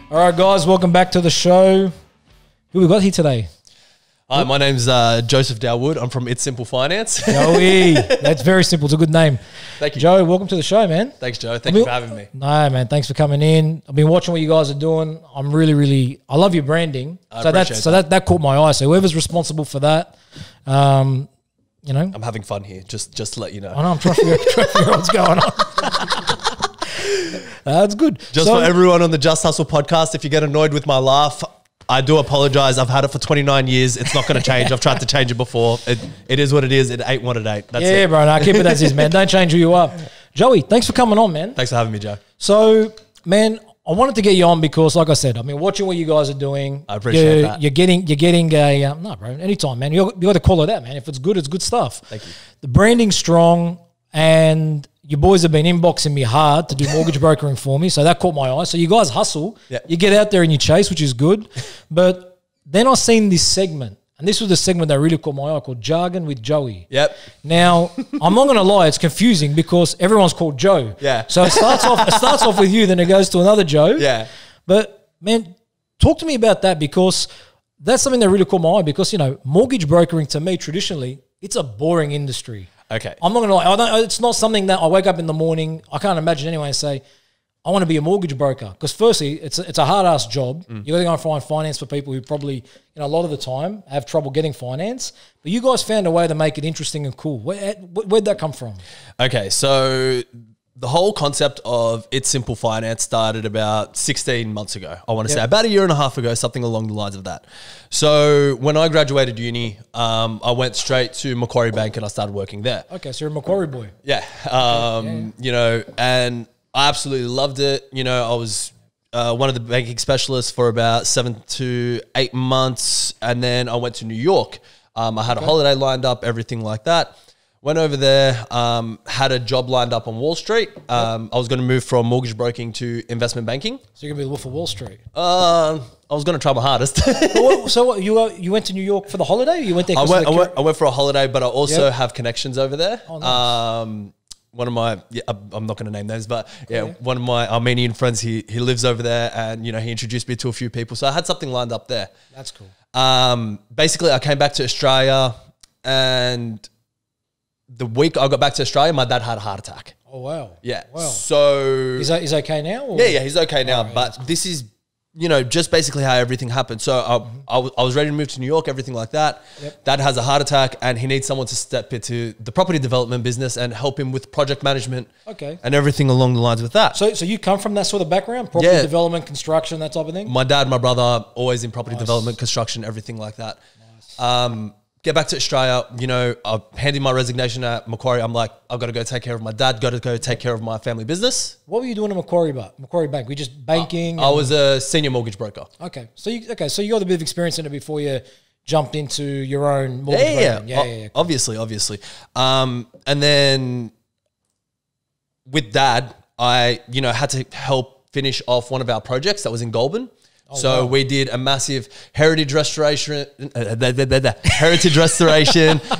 All right, guys, welcome back to the show. Who we got here today? Hi, my name's Joseph Daoud. I'm from It's Simple Finance. Joey. That's very simple. It's a good name. Thank you. Joe, welcome to the show, man. Thanks, Joe. Thank you for having me. No, man, thanks for coming in. I've been watching what you guys are doing. I'm really, I love your branding. That caught my eye. So whoever's responsible for that, you know. I'm having fun here, just to let you know. I know, I'm trying to figure out what's going on. That's good. Just for everyone on the Just Hustle podcast, if you get annoyed with my laugh, I do apologize. I've had it for 29 years. It's not going to change. I've tried to change it before. It is what it is. It ain't what it ain't. That's it. Yeah, bro. No, keep it as is, man. Don't change who you are. Joey, thanks for coming on, man. Thanks for having me, Joe. So, man, I wanted to get you on because, like I said, I mean, watching what you guys are doing. I appreciate that. You're getting a no, bro. Anytime, man. You got to call it out, man. If it's good stuff. Thank you. The branding's strong, and your boys have been inboxing me hard to do mortgage brokering for me, so that caught my eye. So you guys hustle. Yeah. You get out there and you chase, which is good. But then I seen this segment, and this was the segment that really caught my eye, called Jargon with Joey. Yep. Now, I'm not going to lie, it's confusing because everyone's called Joe. Yeah. So it starts off with you, then it goes to another Joe. Yeah. But, man, talk to me about that, because that's something that really caught my eye, because, you know, mortgage brokering to me traditionally, it's a boring industry. Okay. I'm not going to lie. It's not something that I wake up in the morning, I can't imagine anyone say, I want to be a mortgage broker. Because firstly, it's a hard-ass job. You got to go and find finance for people who probably, you know, a lot of the time have trouble getting finance. But you guys found a way to make it interesting and cool. Where'd that come from? Okay, so the whole concept of It's Simple Finance started about 16 months ago. I want to say about a year and a half ago, something along the lines of that. So when I graduated uni, I went straight to Macquarie Bank and I started working there. Okay, so you're a Macquarie boy. Yeah. You know, and I absolutely loved it. You know, I was one of the banking specialists for about 7 to 8 months. And then I went to New York. I had a holiday lined up, everything like that. Went over there, had a job lined up on Wall Street. I was going to move from mortgage broking to investment banking. So you're going to be the Wolf of Wall Street? I was going to try my hardest. So you went to New York for the holiday? Or you went there? I went for a holiday, but I also have connections over there. Oh, nice. One of my, I'm not going to name names, but one of my Armenian friends, he lives over there, and you know, he introduced me to a few people. So I had something lined up there. That's cool. Basically, I came back to Australia, and the week I got back to Australia, my dad had a heart attack. Oh, wow. Yeah. Wow. So He's okay now? Or? Yeah, he's okay now. Right, but this is, you know, just basically how everything happened. So I was ready to move to New York, everything like that. Yep. Dad has a heart attack, and he needs someone to step into the property development business and help him with project management. Okay. And everything along the lines with that. So you come from that sort of background? Property development, construction, that type of thing? My dad, my brother, always in property development, construction, everything like that. Nice. Get back to Australia, you know, I handed my resignation at Macquarie. I'm like, I've got to go take care of my dad, got to go take care of my family business. What were you doing at Macquarie Bank? Were you just banking? I was a senior mortgage broker. Okay. So you got a bit of experience in it before you jumped into your own mortgage broking. Yeah. Obviously. And then with Dad, I, you know, had to help finish off one of our projects that was in Goulburn. So we did a massive heritage restoration.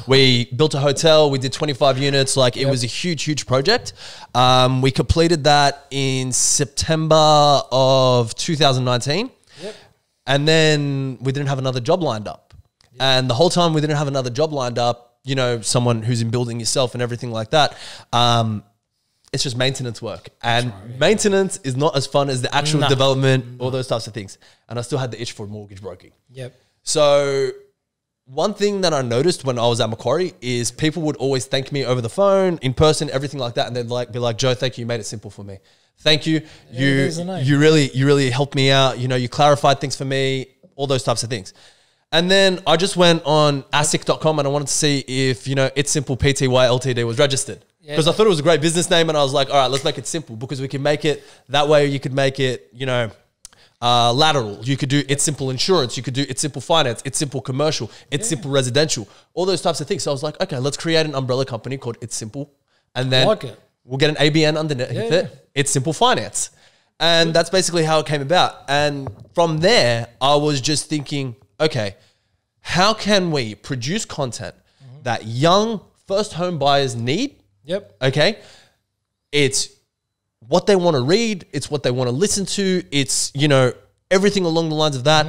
We built a hotel. We did 25 units. Like, it was a huge project. We completed that in September of 2019. Yep. And then we didn't have another job lined up. Yep. And the whole time we didn't have another job lined up, you know, someone who's in building yourself and everything like that, it's just maintenance work, and maintenance is not as fun as the actual development, all those types of things. And I still had the itch for mortgage broking. Yep. So one thing that I noticed when I was at Macquarie is people would always thank me over the phone, in person, everything like that. And they'd be like, Joe, thank you. You made it simple for me. Thank you. You really helped me out. You know, you clarified things for me, all those types of things. And then I just went on asic.com and I wanted to see if, you know, It's Simple Pty Ltd was registered. Because I thought it was a great business name, and I was like, all right, let's make it simple, because we can make it that way. You could make it, you know, lateral. You could do It's Simple Insurance. You could do It's Simple Finance. It's Simple Commercial. It's Simple Residential. All those types of things. So I was like, okay, let's create an umbrella company called It's Simple, and then we'll get an ABN underneath it. It's Simple Finance. And that's basically how it came about. And from there, I was just thinking, okay, how can we produce content that young first home buyers need? Yep. Okay. It's what they want to read. It's what they want to listen to. It's, you know, everything along the lines of that.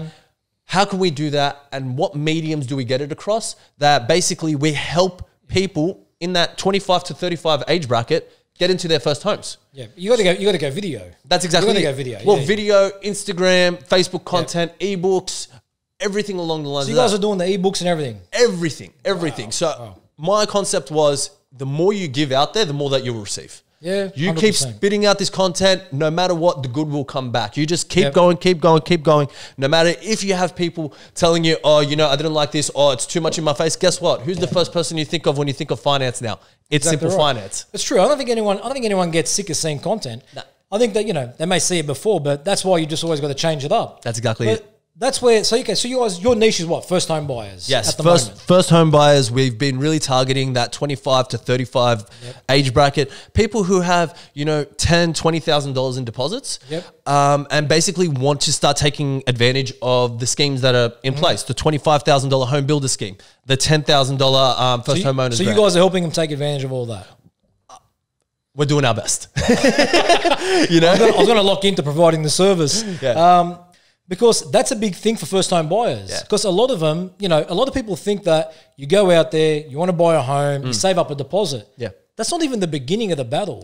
How can we do that? And what mediums do we get it across? That basically we help people in that 25 to 35 age bracket get into their first homes. Yeah, you got to go video. That's exactly you it. got to go video. Well, video, Instagram, Facebook content, ebooks, everything along the lines So of you guys that. are doing the ebooks and everything? Everything. Wow. So my concept was the more you give out there, the more that you'll receive. Yeah, You 100%. keep spitting out this content, no matter what, the good will come back. You just keep going, keep going, keep going. No matter if you have people telling you, oh, you know, I didn't like this, or it's too much in my face. Guess what? Who's the first person you think of when you think of finance now? It's Exactly Simple right. Finance. It's true. I don't think anyone gets sick of seeing content. No. I think that, you know, they may see it before, but that's why you just always got to change it up. That's exactly But it. that's where, so you guys, your niche is what? First home buyers? Yes, at the moment. first home buyers. We've been really targeting that 25 to 35 age bracket. People who have, you know, $10,000, $20,000 in deposits, and basically want to start taking advantage of the schemes that are in place. The $25,000 home builder scheme, the $10,000 first home owners. So you grant. guys are helping them take advantage of all that. We're doing our best. You know, I was going to lock into providing the service. Yeah. Because that's a big thing for first home buyers. Yeah. Because a lot of them, you know, a lot of people think that you go out there, you want to buy a home, you save up a deposit. Yeah. That's not even the beginning of the battle.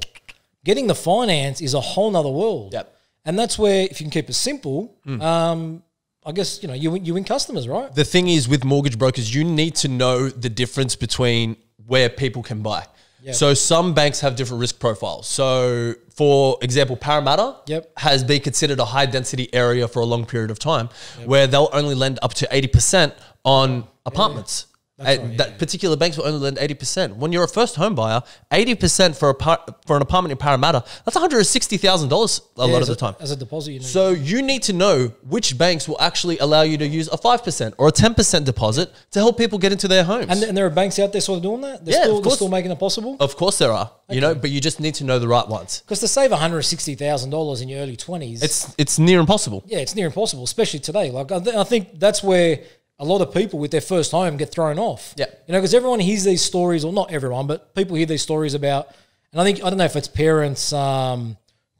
Getting the finance is a whole nother world. Yep. And that's where, if you can keep it simple, I guess, you know, you win customers, right? The thing is with mortgage brokers, you need to know the difference between where people can buy. Yep. So some banks have different risk profiles. So for example, Parramatta has been considered a high density area for a long period of time where they'll only lend up to 80% on apartments. That particular banks will only lend 80%. When you're a first home buyer, 80% for an apartment in Parramatta, that's $160,000 a lot of the time. As a deposit, you know. So you need to know which banks will actually allow you to use a 5% or a 10% deposit to help people get into their homes. And there are banks out there sort of doing that? They're still making it possible? Of course there are, you know, but you just need to know the right ones. Because to save $160,000 in your early 20s... It's near impossible. Yeah, it's near impossible, especially today. Like I think that's where a lot of people with their first home get thrown off. Yeah. You know, because everyone hears these stories, or not everyone, but people hear these stories about, and I don't know if it's parents trying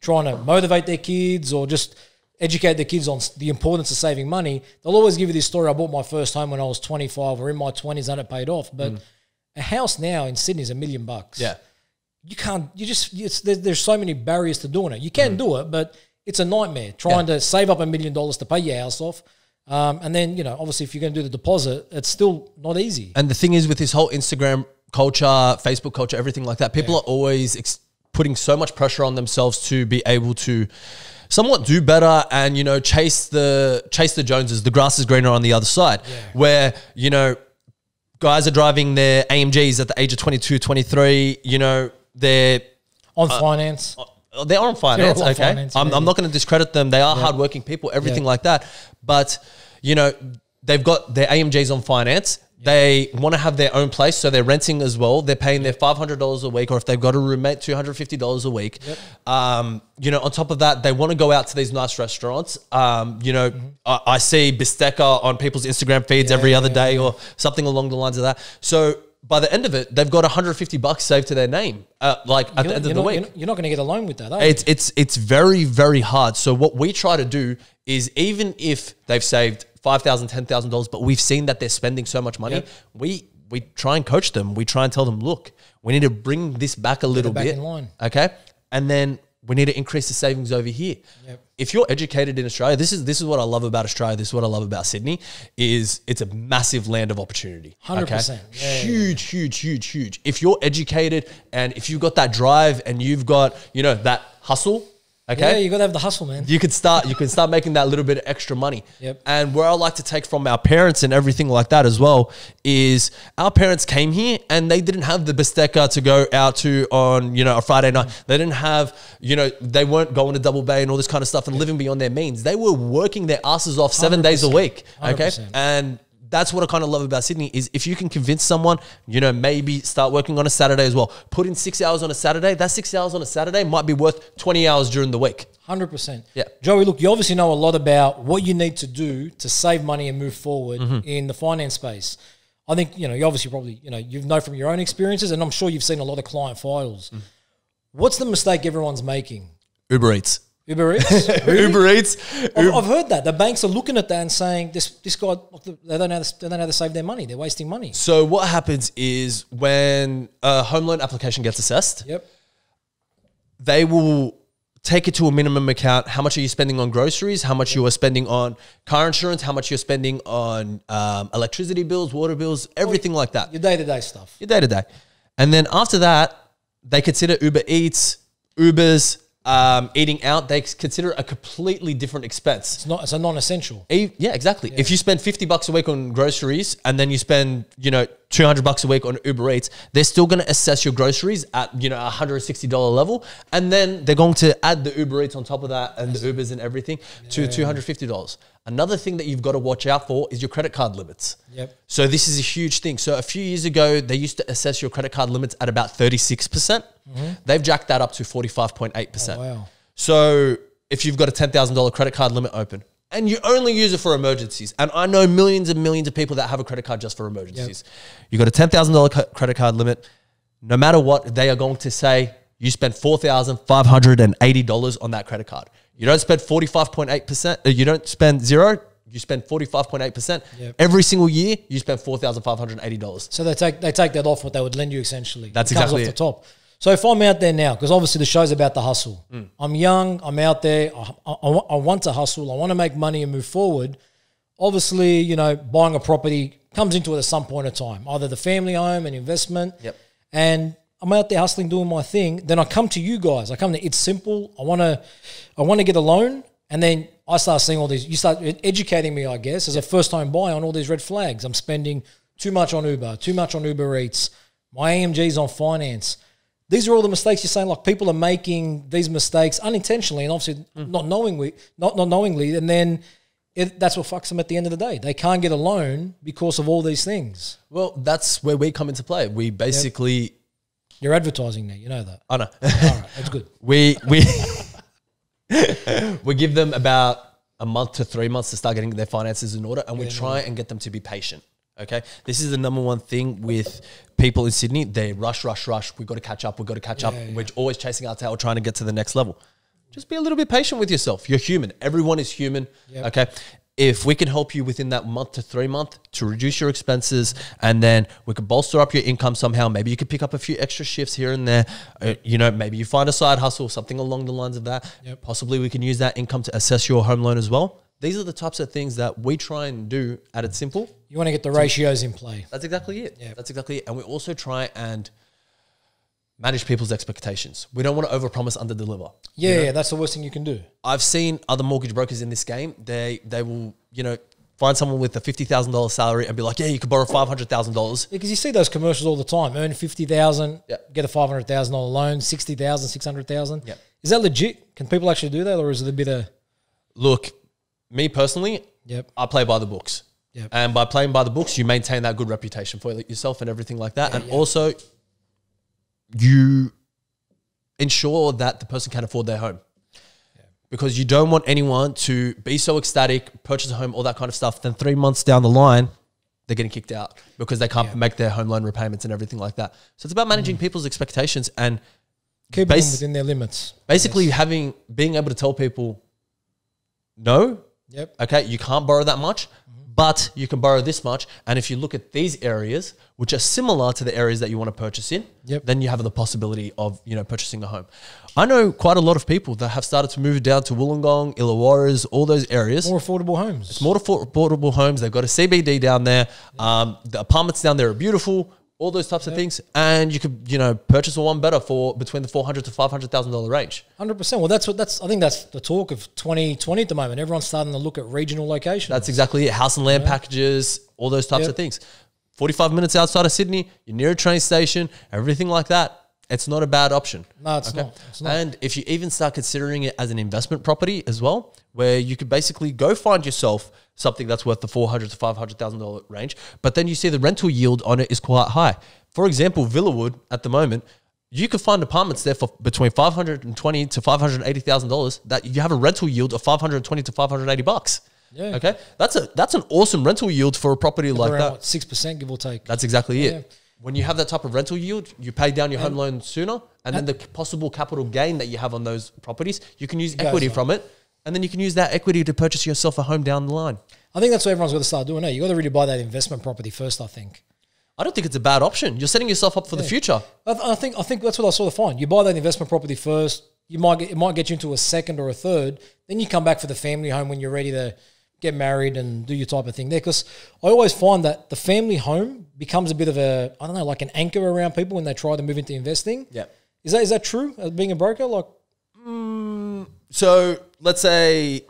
to motivate their kids or just educate their kids on the importance of saving money. They'll always give you this story. I bought my first home when I was 25 or in my 20s and it paid off. But a house now in Sydney is $1 million. Yeah. You can't, there's so many barriers to doing it. You can do it, but it's a nightmare trying to save up $1 million to pay your house off. And then, you know, obviously if you're going to do the deposit, it's still not easy. And the thing is with this whole Instagram culture, Facebook culture, everything like that, people are always putting so much pressure on themselves to be able to somewhat do better and, you know, chase the Joneses. The grass is greener on the other side where, you know, guys are driving their AMGs at the age of 22, 23, you know, they're on finance. They're on finance, on okay. finance, I'm not going to discredit them. They are hardworking people, everything like that. But, you know, they've got their AMGs on finance. They want to have their own place, so they're renting as well. They're paying their $500 a week, or if they've got a roommate, $250 a week. You know, on top of that, they want to go out to these nice restaurants. You know, I see bistecca on people's Instagram feeds every other day or something along the lines of that. So by the end of it, they've got $150 saved to their name. Like at the end of the week, you're not going to get a loan with that. Are you? It's very, very hard. So what we try to do is, even if they've saved $5,000, $10,000, but we've seen that they're spending so much money, we try and coach them. We try and tell them, look, we need to bring this back a little bit, in line. okay? And then we need to increase the savings over here. If you're educated in Australia, this is what I love about Australia. This is what I love about Sydney. Is it's a massive land of opportunity. 100%. Huge. If you're educated and if you've got that drive and you've got, you know, that hustle. Okay. Yeah, you got to have the hustle, man. You can start making that little bit of extra money. And where I like to take from our parents and everything like that as well is our parents came here and they didn't have the bistecca to go out to on, you know, a Friday night. They didn't have, you know, they weren't going to Double Bay and all this kind of stuff and living beyond their means. They were working their asses off 7 days a week. Okay. 100%. And that's what I kind of love about Sydney is if you can convince someone, you know, maybe start working on a Saturday as well. Put in 6 hours on a Saturday. That 6 hours on a Saturday might be worth 20 hours during the week. 100%. Yeah. Joey, look, you obviously know a lot about what you need to do to save money and move forward in the finance space. I think, you know, you obviously probably, you know, you know from your own experiences, and I'm sure you've seen a lot of client files. What's the mistake everyone's making? Uber Eats. Uber Eats? Really? Uber Eats. I've heard that. The banks are looking at that and saying, this guy, they don't know how to save their money. They're wasting money. So what happens is when a home loan application gets assessed, Yep. they will take it to a minimum account. How much are you spending on groceries? How much you are spending on car insurance? How much you're spending on electricity bills, water bills, everything like that. Your day-to-day stuff. Your day-to-day. And then after that, they consider Uber Eats, Ubers, eating out. They consider it a completely different expense. It's a non-essential. Yeah, exactly. Yeah. If you spend $50 a week on groceries and then you spend, $200 a week on Uber Eats, they're still going to assess your groceries at, $160 level. And then they're going to add the Uber Eats on top of that and the Ubers and everything to $250. Another thing that you've got to watch out for is your credit card limits. Yep. So this is a huge thing. So a few years ago, they used to assess your credit card limits at about 36%. Mm-hmm. They've jacked that up to 45.8%. Oh, wow. So if you've got a $10,000 credit card limit open and you only use it for emergencies, and I know millions and millions of people that have a credit card just for emergencies. Yep. You've got a $10,000 credit card limit. No matter what, they are going to say you spent $4,580 on that credit card. You don't spend 45.8%. You don't spend zero. You spend 45.8%. Yep. Every single year, you spend $4,580. So they take that off what they would lend you essentially. That's it comes exactly off the top. So if I'm out there now, because obviously the show's about the hustle. I'm young. I'm out there. I want to hustle. I want to make money and move forward. Obviously, buying a property comes into it at some point in time. Either the family home, an investment. Yep. And I'm out there hustling, doing my thing. Then I come to you guys. I come to It's Simple. I want to get a loan. And then I start seeing all these. You start educating me, I guess, as a first-time buyer on all these red flags. I'm spending too much on Uber, too much on Uber Eats. My AMG's on finance. These are all the mistakes you're saying. Like people are making these mistakes unintentionally and obviously not knowingly. And then that's what fucks them at the end of the day. They can't get a loan because of all these things. Well, that's where we come into play. We basically... Yep. You're advertising now. You know that. I know. All right. That's good. We give them about a month to 3 months to start getting their finances in order, and we try and get them to be patient. Okay, this is the number one thing with people in Sydney. They rush. We've got to catch up. We're always chasing our tail, trying to get to the next level. Just be a little bit patient with yourself. You're human. Everyone is human. Yep. Okay. If we can help you within that month to 3 months to reduce your expenses, and then we could bolster up your income somehow, maybe you could pick up a few extra shifts here and there. Maybe you find a side hustle, something along the lines of that. Yep. Possibly we can use that income to assess your home loan as well. These are the types of things that we try and do at It's Simple. You want to get the ratios in play. That's exactly it. Yep. That's exactly it. And we also try and manage people's expectations. We don't want to overpromise, underdeliver. Yeah, that's the worst thing you can do. I've seen other mortgage brokers in this game. They will, find someone with a $50,000 salary and be like, yeah, you could borrow $500,000. Because you see those commercials all the time. Earn $50,000, get a $500,000 loan, $60,000, $600,000. Yep. Is that legit? Can people actually do that, or is it a bit of... Look, me personally, I play by the books. Yep. And by playing by the books, you maintain that good reputation for yourself and everything like that. Also, you ensure that the person can afford their home. Because you don't want anyone to be so ecstatic, purchase a home, all that kind of stuff. Then 3 months down the line, they're getting kicked out because they can't make their home loan repayments and everything like that. So it's about managing people's expectations and keeping them within their limits. Basically being able to tell people, no, okay, you can't borrow that much, but you can borrow this much. And if you look at these areas, which are similar to the areas that you want to purchase in, then you have the possibility of, purchasing a home. I know quite a lot of people that have started to move down to Wollongong, Illawarras, all those areas. More affordable homes. It's more affordable homes. They've got a CBD down there. The apartments down there are beautiful, all those types of things. And you could, purchase a one better for between the $400,000 to $500,000 range. 100%. Well, I think that's the talk of 2020 at the moment. Everyone's starting to look at regional locations. That's exactly it. House and land packages, all those types of things. 45 minutes outside of Sydney, you're near a train station, everything like that. It's not a bad option. No, it's not. And if you even start considering it as an investment property as well, where you could basically go find yourself something that's worth the $400,000 to $500,000 range, but then you see the rental yield on it is quite high. For example, Villawood at the moment, you can find apartments there for between $520,000 to $580,000 that you have a rental yield of $520 to $580. Yeah. Okay. That's an awesome rental yield for a property like around, that. what, 6%, give or take. That's exactly it. when you have that type of rental yield, you pay down your home loan sooner, and then the possible capital gain that you have on those properties, you can use equity from it, and then you can use that equity to purchase yourself a home down the line. I think that's what everyone's got to start doing. You got to really buy that investment property first, I think. I don't think it's a bad option. You're setting yourself up for the future. I think that's what I sort of find. You buy that investment property first. It might get you into a second or a third. Then you come back for the family home when you're ready to get married and do your type of thing there. Because I always find that the family home becomes a bit of a, I don't know, like an anchor around people when they try to move into investing. Yeah. Is that true as being a broker? Like, so let's say,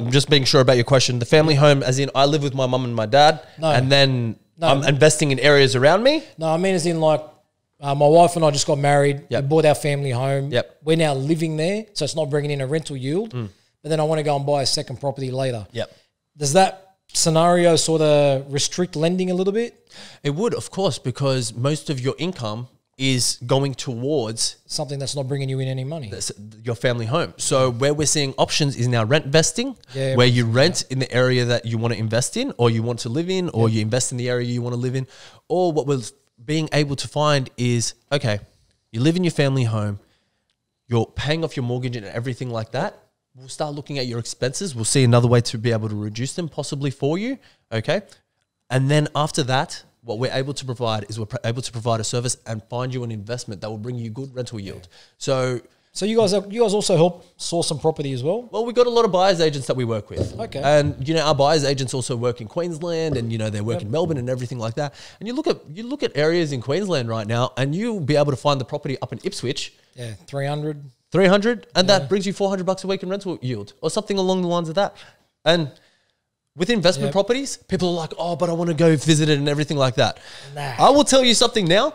just being sure about your question, the family home, as in I live with my mum and my dad, and then I'm investing in areas around me? No, I mean as in like, my wife and I just got married. We bought our family home. We're now living there, so it's not bringing in a rental yield. But then I want to go and buy a second property later. Does that scenario sort of restrict lending a little bit? It would, of course, because most of your income is going towards something that's not bringing you in any money. Your family home. So where we're seeing options is now rent vesting, where you rent in the area that you want to invest in, or you want to live in, or you invest in the area you want to live in. Or what we're being able to find is, okay, you live in your family home, you're paying off your mortgage and everything like that. We'll start looking at your expenses. We'll see another way to be able to reduce them possibly for you, okay? And then after that, what we're able to provide is we're able to provide a service and find you an investment that will bring you good rental yield. So you guys also help source some property as well? Well, we've got a lot of buyers agents that we work with. Okay. And, our buyers agents also work in Queensland and, they work in Melbourne and everything like that. And you look at areas in Queensland right now and you'll be able to find the property up in Ipswich. Yeah, 300. 300, and that brings you $400 a week in rental yield or something along the lines of that. And with investment properties, people are like, oh, but I want to go visit it and everything like that. Nah. I will tell you something now.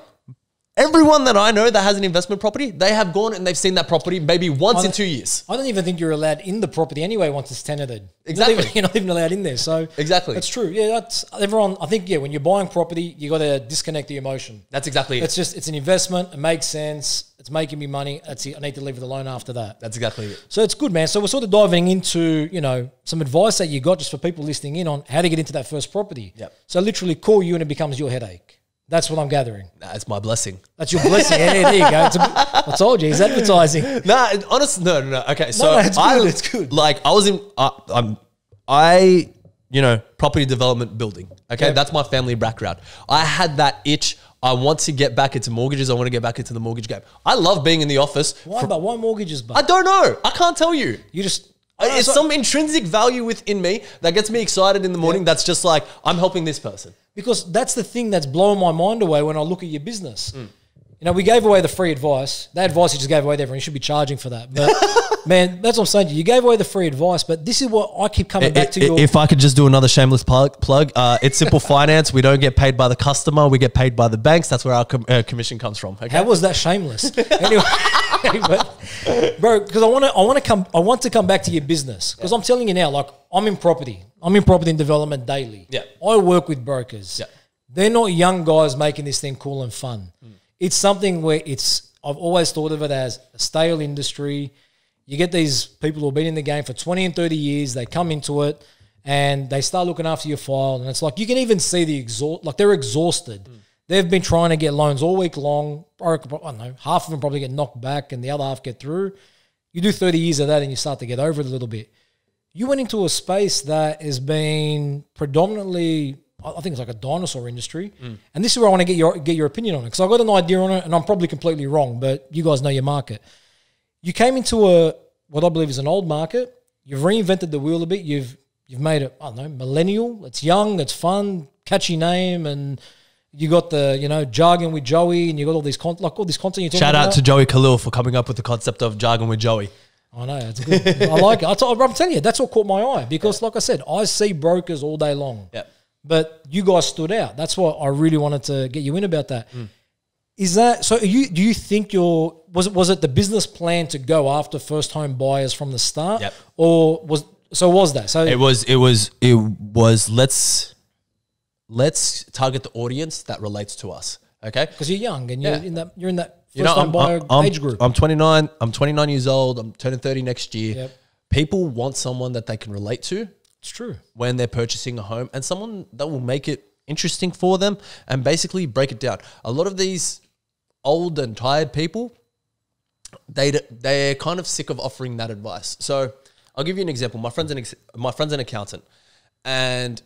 Everyone that I know that has an investment property, they have gone and they've seen that property maybe once in 2 years. I don't even think you're allowed in the property anyway once it's tenanted. Exactly. You're not even allowed in there. So exactly. That's true. Yeah, that's everyone. I think, when you're buying property, you got to disconnect the emotion. That's exactly it. It's an investment. It makes sense. It's making me money. That's it. I need to leave it alone after that. That's exactly it. So it's good, man. So we're sort of diving into, some advice that you got just for people listening in on how to get into that first property. Yep. So literally call you and it becomes your headache. That's what I'm gathering. That's my blessing. That's your blessing. Yeah, there you go. I told you, he's advertising. Honestly, no. Okay, so it's good. It's good. Like I was in, property development building. Okay, that's my family background. I had that itch. I want to get back into mortgages. I want to get back into the mortgage game. I love being in the office. Why mortgages? I don't know. I can't tell you. It's some intrinsic value within me that gets me excited in the morning. That's just like, I'm helping this person. Because that's the thing that's blowing my mind away when I look at your business. We gave away the free advice. That advice you just gave away to everyone. You should be charging for that. But man, that's what I'm saying to you. You gave away the free advice, but this is what I keep coming back to. If I could just do another shameless plug, it's Simple Finance. We don't get paid by the customer. We get paid by the banks. That's where our commission comes from. Okay? How was that shameless? Anyway, bro, because I want to come back to your business. Because I'm telling you now, like I'm in property and development daily. Yeah. I work with brokers. Yeah. They're not young guys making this thing cool and fun. It's something where I've always thought of it as a stale industry. You get these people who have been in the game for 20 and 30 years, they come into it and they start looking after your file. And it's like, you can even see they're exhausted. They've been trying to get loans all week long. I don't know, half of them probably get knocked back and the other half get through. You do 30 years of that and you start to get over it a little bit. You went into a space that has been predominantly, I think it's like a dinosaur industry. And this is where I want to get your opinion on it. Because I've got an idea on it and I'm probably completely wrong, but you guys know your market. You came into what I believe is an old market. You've reinvented the wheel a bit. You've made it, I don't know, millennial. It's young, it's fun, catchy name, and you got the, jargon with Joey, and you got all this content you're talking about. Shout out to Joey Khalil for coming up with the concept of jargon with Joey. I know, it's good. I like it. I'm telling you, that's what caught my eye because, like I said, I see brokers all day long. Yeah. But you guys stood out. That's what I really wanted to get you in about that. Is that so? Do you think was it the business plan to go after first home buyers from the start? Yep. Or was that? So it was let's target the audience that relates to us. Okay, because you're young and you're in that first home buyer age group. I'm 29. I'm 29 years old. I'm turning 30 next year. Yep. People want someone that they can relate to. It's true. When they're purchasing a home and someone that will make it interesting for them and basically break it down. A lot of these old and tired people, they're kind of sick of offering that advice. So I'll give you an example. My friend's an accountant, and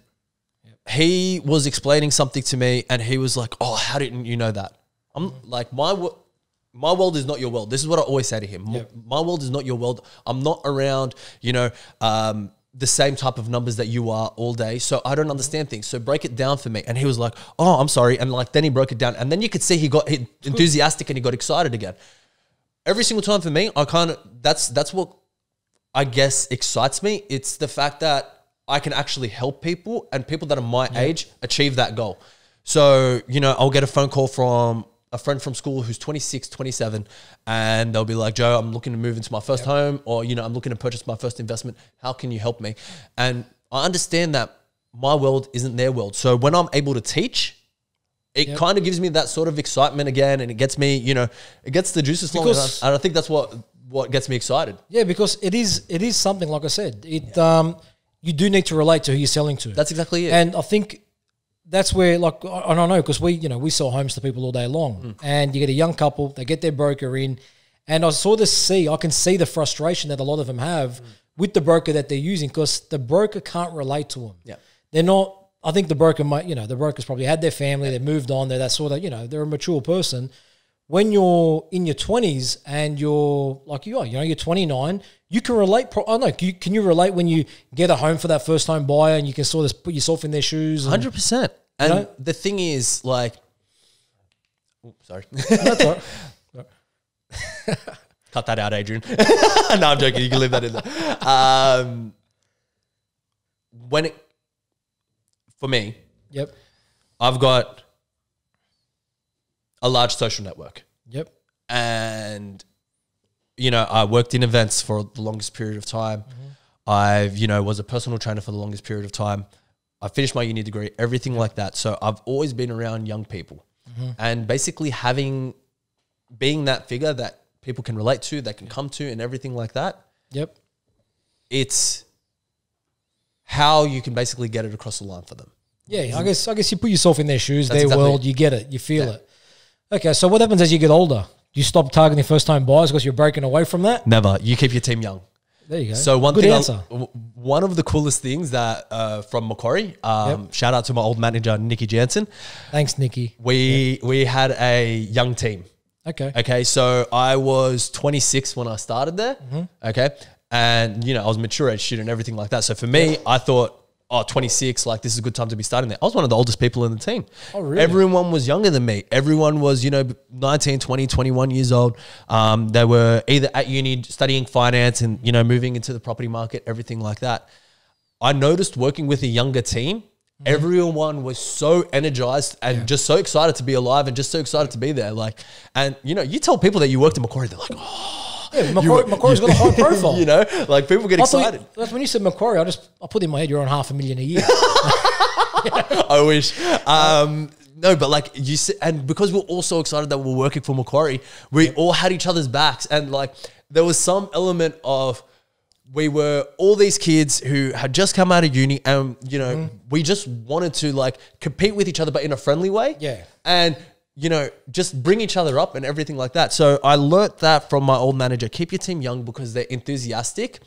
he was explaining something to me, and he was like, "Oh, how didn't you know that?" I'm like, my world is not your world. This is what I always say to him. My world is not your world. I'm not around, the same type of numbers that you are all day. So I don't understand things. So break it down for me. And he was like, "Oh, I'm sorry." And like, then he broke it down. And then you could see he got enthusiastic and he got excited again. Every single time for me, that's what I guess excites me. It's the fact that I can actually help people, and people that are my age achieve that goal. So, I'll get a phone call from a friend from school who's 26, 27, and they'll be like, "Joe, I'm looking to move into my first home, or, I'm looking to purchase my first investment. How can you help me?" And I understand that my world isn't their world. So when I'm able to teach, it kind of gives me that sort of excitement again, and it gets me, it gets the juices flowing. And I think that's what gets me excited. Yeah, because it is something, like I said, you do need to relate to who you're selling to. That's exactly it. And I think that's where, like, I don't know, because we sell homes to people all day long, and you get a young couple, they get their broker in, and I can see the frustration that a lot of them have with the broker that they're using, because the broker can't relate to them. Yeah, they're not. I think the broker might, the broker's probably had their family, they've moved on, they're that sort of, they're a mature person. When you're in your 20s and you're like you are, you're 29, you can relate. I don't know, can you relate when you get a home for that first home buyer and you can sort of put yourself in their shoes? 100%. And the thing is, like, sorry. That's all right. Cut that out, Adrian. No, I'm joking. You can leave that in there. For me, I've got a large social network. Yep. And, I worked in events for the longest period of time. I've, was a personal trainer for the longest period of time. I finished my uni degree, everything like that. So I've always been around young people. And basically being that figure that people can relate to, that can come to, and everything like that. Yep. It's how you can basically get it across the line for them. Yeah, I guess you put yourself in their shoes, their world, you get it, you feel it. Okay, so what happens as you get older? Do you stop targeting first-time buyers because you're breaking away from that? Never. You keep your team young. There you go. So one of the coolest things that from Macquarie, shout out to my old manager, Nikki Jansen. Thanks, Nikki. We had a young team. Okay. So I was 26 when I started there. Okay. And, I was mature age student and everything like that. So for me, I thought, 26, like, this is a good time to be starting there. I was one of the oldest people in the team. Oh, really? Everyone was younger than me. Everyone was, 19, 20, 21 years old. They were either at uni studying finance and, moving into the property market, everything like that. I noticed working with a younger team, everyone was so energized and just so excited to be alive and just so excited to be there. Like, and, you tell people that you worked in Macquarie, they're like, oh. Yeah, Macquarie's got a high profile. Like, people get excited. That's when you said Macquarie, I put in my head you're on $500,000 a year. I wish. No, but like you said, and because we're all so excited that we're working for Macquarie, we all had each other's backs, and like there was some element of we were all these kids who had just come out of uni, and we just wanted to like compete with each other, but in a friendly way. Yeah, and just bring each other up and everything like that. So I learnt that from my old manager. Keep your team young because they're enthusiastic.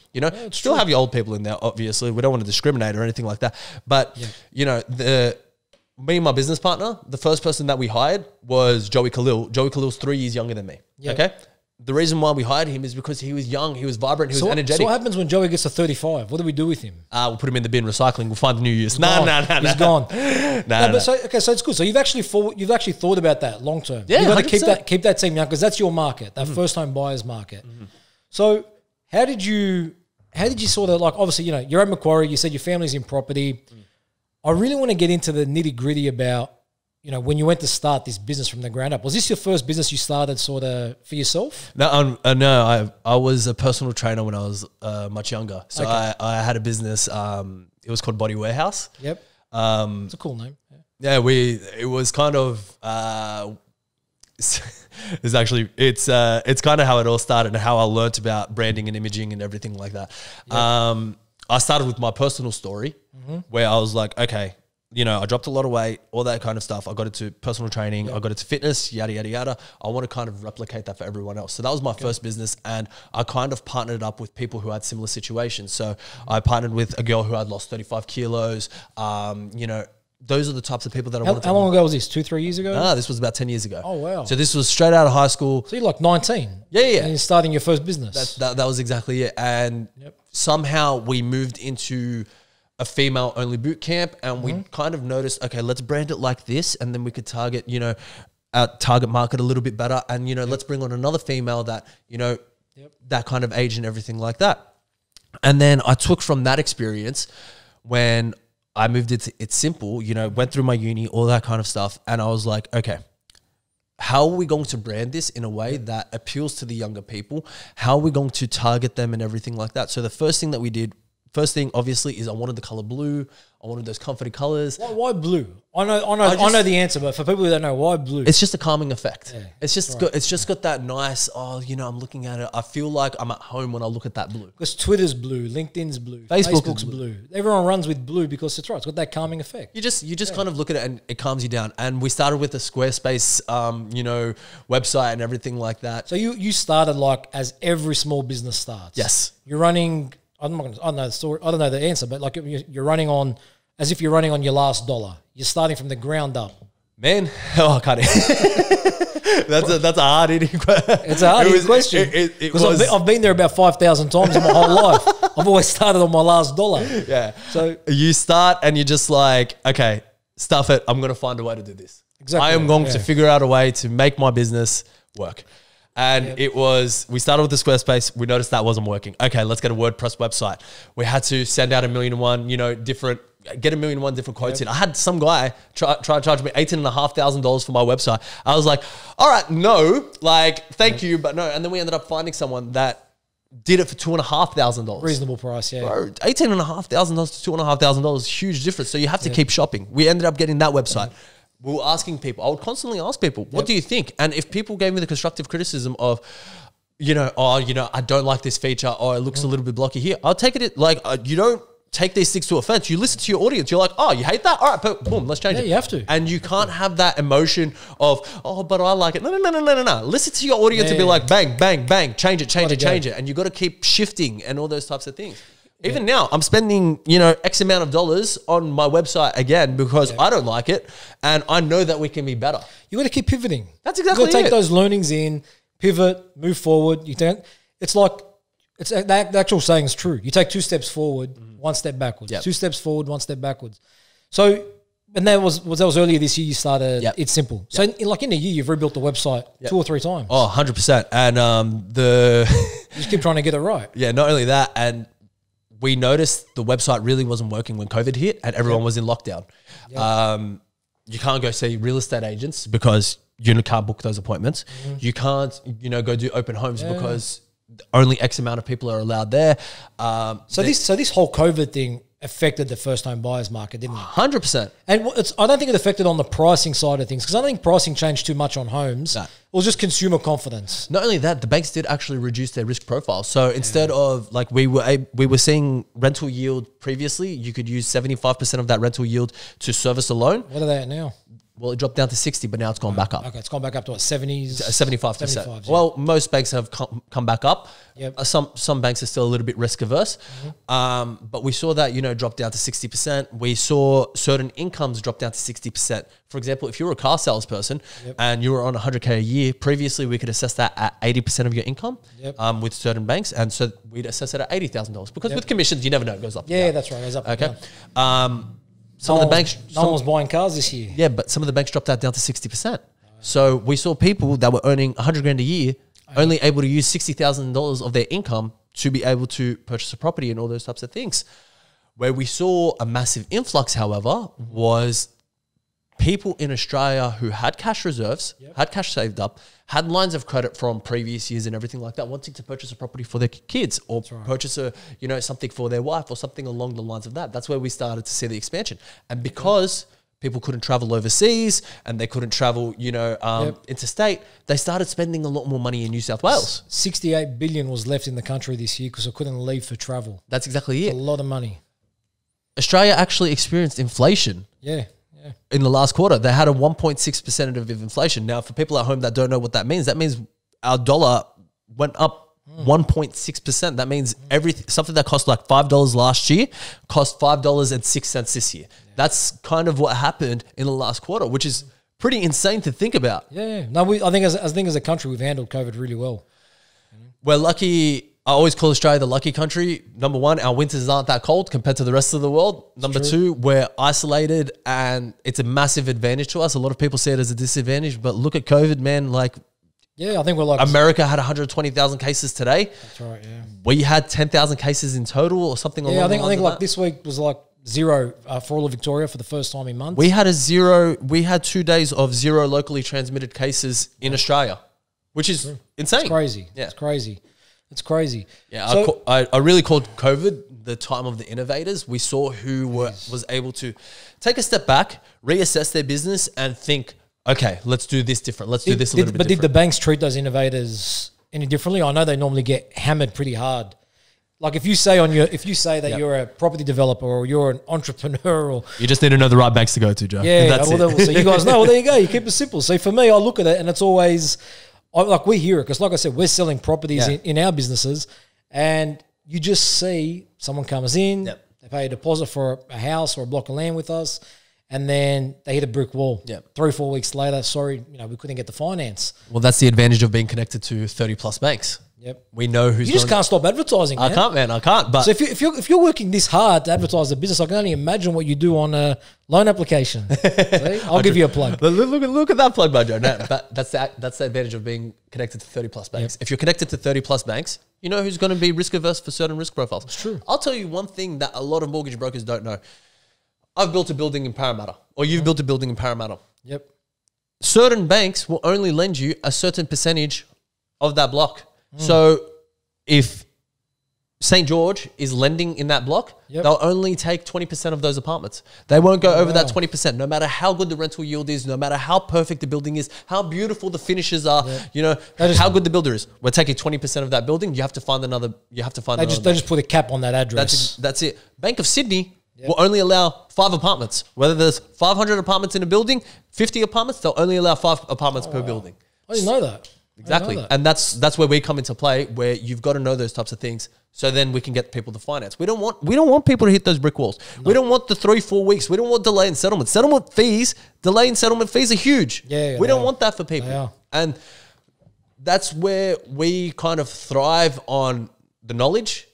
Still have your old people in there, obviously. We don't want to discriminate or anything like that. But, me and my business partner, the first person that we hired was Joey Khalil. Joey Khalil's 3 years younger than me. Yep. Okay? The reason why we hired him is because he was young, he was vibrant, he was energetic. So what happens when Joey gets to 35? What do we do with him? We'll put him in the bin recycling. We'll find a new use. No. He's gone. So it's good. So you've actually thought about that long term. Yeah, you've got to keep that team young because that's your market, that first home buyers market. So how did you sort of like, obviously, you're at Macquarie, you said your family's in property. I really want to get into the nitty gritty about, when you went to start this business from the ground up. Was this your first business you started sort of for yourself? No, I was a personal trainer when I was much younger. So I had a business. It was called Body Warehouse. Yep. It's a cool name. Yeah, it was kind of it's kind of how it all started and how I learnt about branding and imaging and everything like that. Yep. I started with my personal story where I was like, okay, you know, I dropped a lot of weight, all that kind of stuff. I got into personal training. I got into fitness, yada, yada, yada. I want to kind of replicate that for everyone else. So that was my first business. And I kind of partnered up with people who had similar situations. So I partnered with a girl who had lost 35 kilos. You know, those are the types of people that I wanted to. How long ago was this? 2-3 years ago? Ah, this was about 10 years ago. Oh, wow. So this was straight out of high school. So you're like 19. Yeah. And you're starting your first business. That was exactly it. And somehow we moved into a female only boot camp, and we kind of noticed, okay, let's brand it like this, and then we could target, you know, our target market a little bit better. And, you know, let's bring on another female that, you know, that kind of age and everything like that. And then I took from that experience when I moved it to It's Simple, you know, went through my uni, all that kind of stuff. And I was like, okay, how are we going to brand this in a way that appeals to the younger people? How are we going to target them and everything like that? So the first thing that we did, obviously, is I wanted the color blue. I wanted those comforty colors. Why blue? I know the answer, but for people who don't know, why blue? It's just a calming effect. Yeah, it's just got, that nice. Oh, you know, I'm looking at it. I feel like I'm at home when I look at that blue. Because Twitter's blue, LinkedIn's blue, Facebook's blue. Everyone runs with blue because it's right. It's got that calming effect. You just kind of look at it and it calms you down. And we started with a Squarespace, you know, website and everything like that. So you started like as every small business starts. Yes. You're running. I don't know the story. I don't know the answer, but like you're running on as if you're running on your last dollar. You're starting from the ground up. Man, I can't. That's a hard hitting question. It's a hard hitting question because I've been there about 5,000 times in my whole life. I've always started on my last dollar. Yeah. So you start and you're just like, okay, stuff it. I'm going to find a way to do this. Exactly. I am going to figure out a way to make my business work. And we started with the Squarespace. We noticed that wasn't working. Okay, let's get a WordPress website. We had to send out 1,000,001, you know, get 1,000,001 different quotes in. I had some guy try to charge me $18,500 for my website. I was like, all right, no, like, thank you, but no. And then we ended up finding someone that did it for $2,500. Reasonable price, yeah. Bro, $18,500 to $2,500, huge difference. So you have to keep shopping. We ended up getting that website. We were asking people. I would constantly ask people, what do you think? And if people gave me the constructive criticism of, you know, oh, you know, I don't like this feature, or it looks a little bit blocky here, I'll take it. Like, you don't take these things to offense. You listen to your audience. You're like, oh, you hate that? All right, boom, let's change it. You have to. And you can't have that emotion of, oh, but I like it. No. Listen to your audience and be like, bang, bang, bang, change it. And you got to keep shifting and all those types of things. Even now, I'm spending, you know, X amount of dollars on my website again because I don't like it, and I know that we can be better. You got to keep pivoting. That's exactly it. You got to take those learnings in, pivot, move forward. You don't. It's like the actual saying is true. You take 2 steps forward, 1 step backwards. 2 steps forward, 1 step backwards. So, and that was earlier this year. You started. It's Simple. So, in a year, you've rebuilt the website 2 or 3 times. Oh, 100%. And you just keep trying to get it right. Yeah. Not only that, and we noticed the website really wasn't working when COVID hit and everyone was in lockdown. You can't go see real estate agents because you can't book those appointments. You can't, you know, go do open homes because only X amount of people are allowed there. So this whole COVID thing affected the first home buyers market, didn't it? 100%. And I don't think it affected on the pricing side of things because I don't think pricing changed too much on homes. No. It was just consumer confidence. Not only that, the banks did actually reduce their risk profile. So instead of like we were seeing rental yield previously, you could use 75% of that rental yield to service a loan. What are they at now? Well, it dropped down to 60, but now it's gone back up. Okay, it's gone back up to what, 70s? 75%. Well, most banks have come back up. Some banks are still a little bit risk averse. But we saw that, you know, drop down to 60%. We saw certain incomes drop down to 60%. For example, if you were a car salesperson and you were on 100K a year, previously we could assess that at 80% of your income with certain banks. And so we'd assess it at $80,000 because with commissions, you never know, it goes up. Yeah, that's right. It goes up. Okay. Some of the banks... No one was buying cars this year. Yeah, but some of the banks dropped that down to 60%. So we saw people that were earning 100 grand a year only able to use $60,000 of their income to be able to purchase a property and all those types of things. Where we saw a massive influx, however, was people in Australia who had cash reserves, had cash saved up, had lines of credit from previous years and everything like that, wanting to purchase a property for their kids or purchase something for their wife or something along the lines of that. That's where we started to see the expansion. And because people couldn't travel overseas and they couldn't travel, interstate, they started spending a lot more money in New South Wales. 68 billion was left in the country this year because I couldn't leave for travel. That's exactly it. A lot of money. Australia actually experienced inflation. Yeah. In the last quarter, they had a 1.6% of inflation. Now, for people at home that don't know what that means our dollar went up 1.6%. That means something that cost like $5 last year cost $5.06 this year. Yeah. That's kind of what happened in the last quarter, which is pretty insane to think about. Yeah. No, I think as a country, we've handled COVID really well. We're lucky. I always call Australia the lucky country. Number one, our winters aren't that cold compared to the rest of the world. Number two, we're isolated and it's a massive advantage to us. A lot of people see it as a disadvantage, but look at COVID, man. Like, yeah, I think we're like America had 120,000 cases today. That's right. Yeah, we had 10,000 cases in total or something. Yeah, I think like this week was like zero for all of Victoria for the first time in months. We had 2 days of zero locally transmitted cases in Australia, which is insane. It's crazy. Yeah, it's crazy. It's crazy. Yeah, so, I really called COVID the time of the innovators. We saw who was able to take a step back, reassess their business, and think, okay, let's do this different. Let's do this a little bit different. Did the banks treat those innovators any differently? I know they normally get hammered pretty hard. Like if you say that you're a property developer or you're an entrepreneur, or you just need to know the right banks to go to, Joe. Yeah, that's it. So you guys know. Well, there you go. You keep it simple. So for me, I look at it and it's always. Like we hear it because, like I said, we're selling properties in our businesses, and you just see someone comes in, they pay a deposit for a house or a block of land with us, and then they hit a brick wall. 3 or 4 weeks later, sorry, we couldn't get the finance. Well, that's the advantage of being connected to 30 plus banks. Yep, we know who's. You just can't stop advertising. Man. I can't, man. I can't. But so if you're working this hard to advertise the business, I can only imagine what you do on a loan application. See? I'll give you a plug. Look at that plug, Joe. No, that's the advantage of being connected to 30 plus banks. If you're connected to 30 plus banks, you know who's going to be risk averse for certain risk profiles. It's true. I'll tell you one thing that a lot of mortgage brokers don't know. I've built a building in Parramatta, or you've built a building in Parramatta. Yep. Certain banks will only lend you a certain percentage of that block. So if St. George is lending in that block, they'll only take 20% of those apartments. They won't go over that 20%, no matter how good the rental yield is, no matter how perfect the building is, how beautiful the finishes are, how good the builder is. We're taking 20% of that building. You have to find another. They just put a cap on that address. That's it. Bank of Sydney will only allow 5 apartments. Whether there's 500 apartments in a building, 50 apartments, they'll only allow 5 apartments per building. I didn't know that. Exactly. And that's where we come into play, where you've got to know those types of things, so then we can get people to finance. We don't want people to hit those brick walls. No. We don't want the 3-4 weeks. We don't want delay in settlement. Delay in settlement fees are huge. We don't want that for people. And that's where we kind of thrive on the knowledge,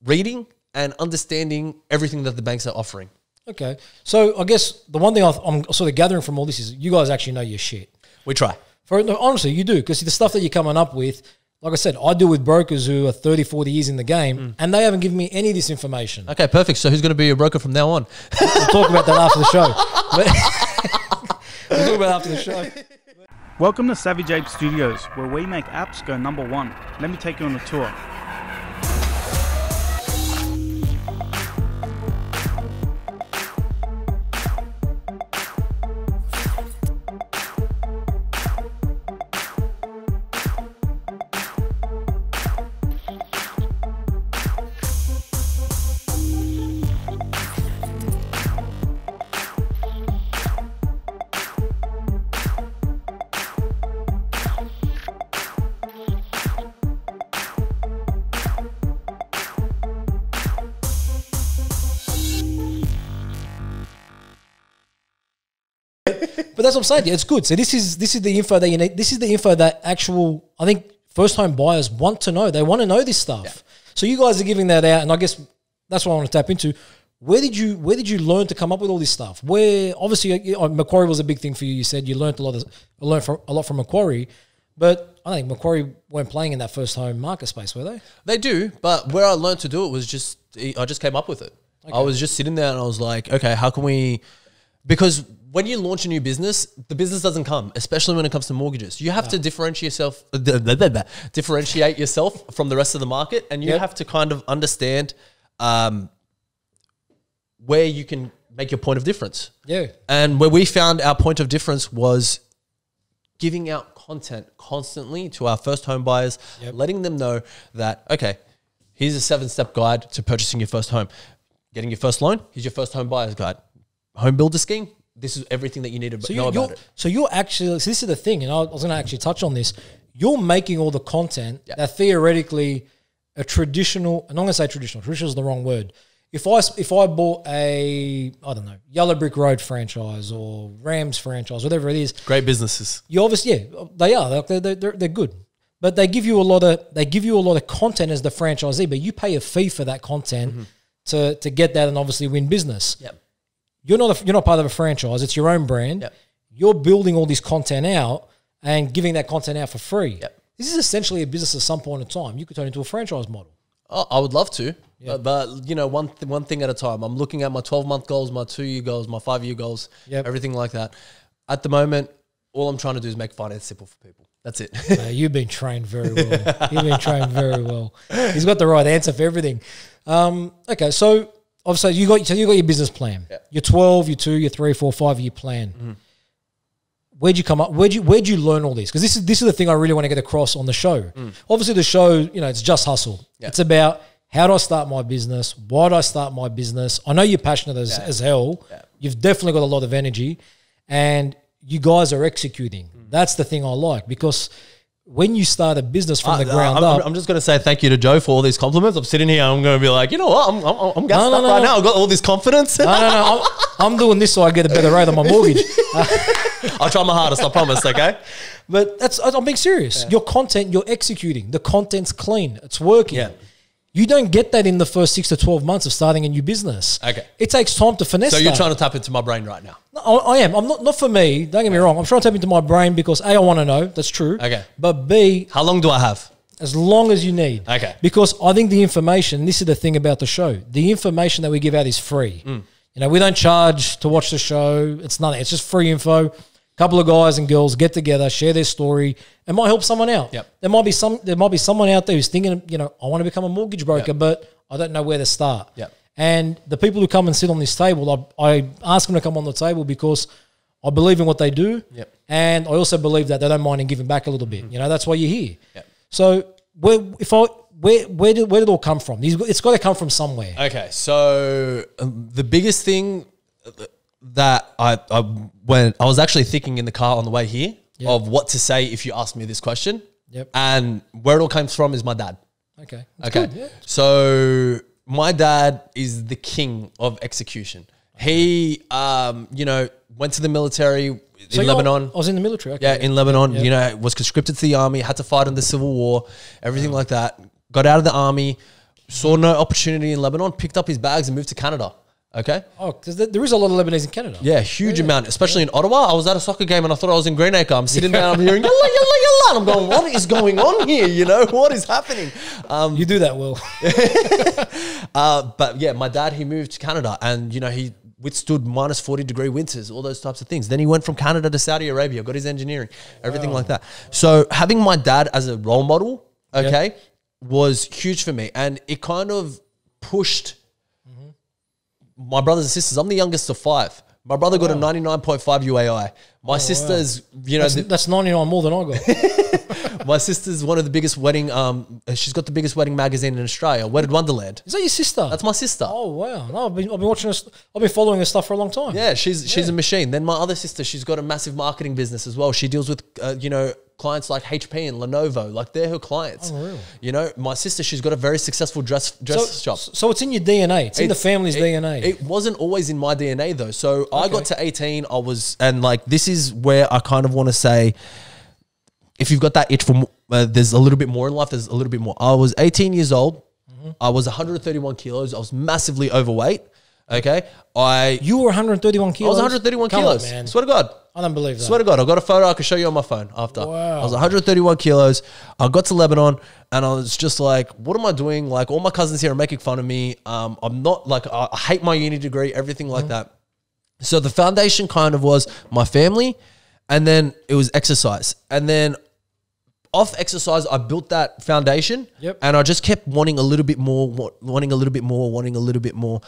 reading, and understanding everything that the banks are offering. Okay. So I guess the one thing I'm sort of gathering from all this is you guys actually know your shit. We try. Honestly, you do, because the stuff that you're coming up with, like I said, I deal with brokers who are 30, 40 years in the game, and they haven't given me any of this information. Okay, perfect. So who's going to be your broker from now on? We'll talk about that after the show. We'll talk about it after the show. Welcome to Savage Ape Studios, where we make apps go #1. Let me take you on a tour. But that's what I'm saying. Yeah, it's good. So this is the info that you need. This is the info that I think first home buyers want to know. They want to know this stuff. Yeah. So you guys are giving that out, and I guess that's what I want to tap into. Where did you learn to come up with all this stuff? Where obviously Macquarie was a big thing for you. You said you learned a lot from Macquarie, but I think Macquarie weren't playing in that first home market space, were they? They do, but where I learned to do it was I just came up with it. Okay. I was just sitting there and I was like, okay, how can we? Because when you launch a new business, the business doesn't come, especially when it comes to mortgages. You have to differentiate yourself from the rest of the market, and you have to kind of understand where you can make your point of difference. Yeah. And where we found our point of difference was giving out content constantly to our first home buyers, letting them know that, okay, here's a 7-step guide to purchasing your first home. getting your first loan. Here's your first home buyer's guide. Home builder scheme. This is everything that you need to know about it. So you're actually, so this is the thing, and I was going to actually touch on this. You're making all the content that theoretically a traditional, and I'm going to say traditional is the wrong word. If I bought a, I don't know, Yellow Brick Road franchise or Rams franchise, whatever it is. Great businesses. You obviously, they are. They're good. But they give you a lot of content as the franchisee, but you pay a fee for that content to get that and obviously win business. Yep. You're not part of a franchise. It's your own brand. Yep. You're building all this content out and giving that content out for free. Yep. This is essentially a business at some point in time. You could turn into a franchise model. Oh, I would love to, but you know, one thing at a time. I'm looking at my 12-month goals, my 2-year goals, my 5-year goals, everything like that. At the moment, all I'm trying to do is make finance simple for people. That's it. You've been trained very well. You've been trained very well. He's got the right answer for everything. Okay, so obviously you got your business plan. Yeah. Your 12, your 2, your 3, 4, 5-year plan. Where'd you come up? Where'd you learn all this? Because this is the thing I really want to get across on the show. Obviously, the show, it's just hustle. Yeah. It's about how do I start my business? Why do I start my business? I know you're passionate as hell. Yeah. You've definitely got a lot of energy, and you guys are executing. That's the thing I like, because when you start a business from the ground up, I'm just going to say thank you to Joe for all these compliments. I'm sitting here, I'm going to be like, you know what? I'm gassed up right now. I've got all this confidence. No. I'm doing this so I get a better rate on my mortgage. I'll try my hardest, I promise, okay? But I'm being serious. Your content, you're executing. The content's clean. It's working. Yeah. You don't get that in the first 6 to 12 months of starting a new business. Okay. It takes time to finesse. So you're trying to tap into my brain right now? No, I am. I'm not for me. Don't get me wrong. I'm trying to tap into my brain because A, I want to know. That's true. Okay. But B, how long do I have? As long as you need. Okay. Because I think the information, this is the thing about the show, the information that we give out is free. We don't charge to watch the show. It's nothing. It's just free info. Couple of guys and girls get together, share their story. It might help someone out. Yep. There might be someone out there who's thinking, I want to become a mortgage broker, but I don't know where to start. Yep. And the people who come and sit on this table, I ask them to come on the table because I believe in what they do. Yep. And I also believe that they don't mind in giving back a little bit. That's why you're here. Yep. So where did it all come from? It's got to come from somewhere. Okay. So the biggest thing that when I was actually thinking in the car on the way here of what to say if you asked me this question. Yep. And where it all comes from is my dad. Okay. Good, yeah. So my dad is the king of execution. He, went to the military in Lebanon. I was in the military. Okay. Yeah, in Lebanon, was conscripted to the army, had to fight in the Civil War, everything like that. Got out of the army, saw no opportunity in Lebanon, picked up his bags and moved to Canada. Okay. Oh, because there is a lot of Lebanese in Canada. Yeah, huge amount, especially in Ottawa. I was at a soccer game and I thought I was in Greenacre. I'm sitting down, I'm hearing yalla, yalla, yalla. And I'm going, what is going on here? What is happening? You do that well. But yeah, my dad, he moved to Canada and, he withstood minus 40-degree winters, all those types of things. Then he went from Canada to Saudi Arabia, got his engineering, everything like that. So having my dad as a role model, was huge for me. And it kind of pushed my brothers and sisters. I'm the youngest of 5. My brother got a 99.5 UAI. My sister's, that's 99 more than I got. My sister's one of the biggest wedding. She's got the biggest wedding magazine in Australia, Wedded Wonderland. Is that your sister? That's my sister. Oh wow! No, I've been watching this. I've been following her stuff for a long time. Yeah, she's a machine. Then my other sister, she's got a massive marketing business as well. She deals with clients like HP and Lenovo, like they're her clients. Oh, really? My sister, she's got a very successful dress shop. So it's in your DNA. It's in the family's DNA. It wasn't always in my DNA though. So I got to 18. This is where I kind of want to say, if you've got that itch for, there's a little bit more in life. There's a little bit more. I was 18 years old. I was 131 kilos. I was massively overweight. Okay. You were 131 kilos? I was 131 kilos. On, man. Swear to God. I don't believe that. Swear to God. I've got a photo I can show you on my phone after. Wow. I was 131 kilos. I got to Lebanon and I was just like, what am I doing? Like all my cousins here are making fun of me. I'm not like, I hate my uni degree, everything like that. So the foundation kind of was my family and then it was exercise. And then off exercise, I built that foundation and I just kept wanting a little bit more, wanting a little bit more.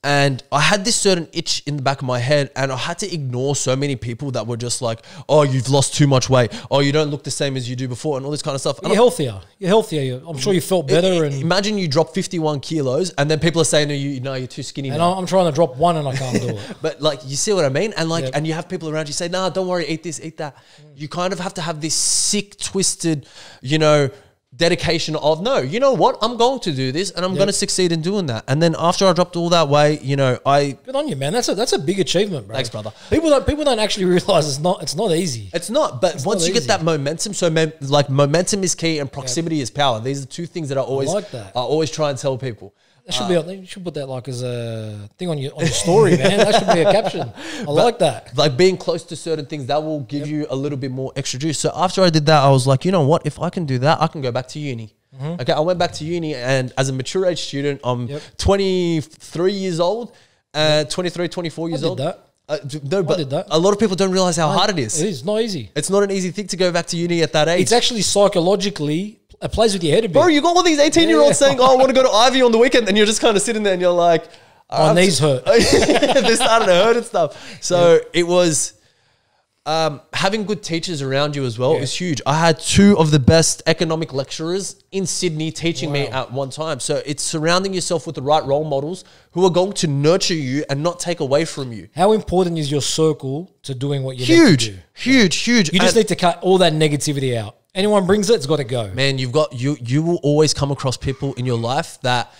And I had this certain itch in the back of my head, and I had to ignore so many people that were just like, oh, you've lost too much weight. Oh, you don't look the same as you do before, and all this kind of stuff. You're healthier. You're healthier. I'm sure you felt better. And imagine you drop 51 kilos, and then people are saying to you, no, you're too skinny and now. I'm trying to drop 1 and I can't do it. But like, you see what I mean? And like, and you have people around you say, nah, don't worry, eat this, eat that. You kind of have to have this sick, twisted, you know, dedication of, no, you know what, I'm going to do this and I'm going to succeed in doing that. And then after I dropped all that weight, you know, good on you, man. That's a big achievement, bro. Thanks, brother. People don't actually realize it's not easy. It's not, but once you get that momentum, so like momentum is key and proximity is power. These are the two things that I always try and tell people. That should be. You should put that like as a thing on your story, man. That should be a caption. I like that. Like being close to certain things, that will give you a little bit more extra juice. So after I did that, I was like, you know what? If I can do that, I can go back to uni. Okay, I went back to uni, and as a mature age student, I'm 23 years old, 23, 24 years old. I did that. No, but did that. a lot of people don't realize how hard it is. It is not easy. It's not an easy thing to go back to uni at that age. It's actually psychologically. It plays with your head a bit. Bro, you got all these 18-year-olds saying, oh, I want to go to Ivy on the weekend. And you're just kind of sitting there and you're like... My knees hurt. They're starting to hurt and stuff. So it was... having good teachers around you as well is huge. I had 2 of the best economic lecturers in Sydney teaching me at one time. So it's surrounding yourself with the right role models who are going to nurture you and not take away from you. How important is your circle to doing what you need to do? Huge. You just need to cut all that negativity out. Anyone brings it, it's got to go. Man, you will always come across people in your life that,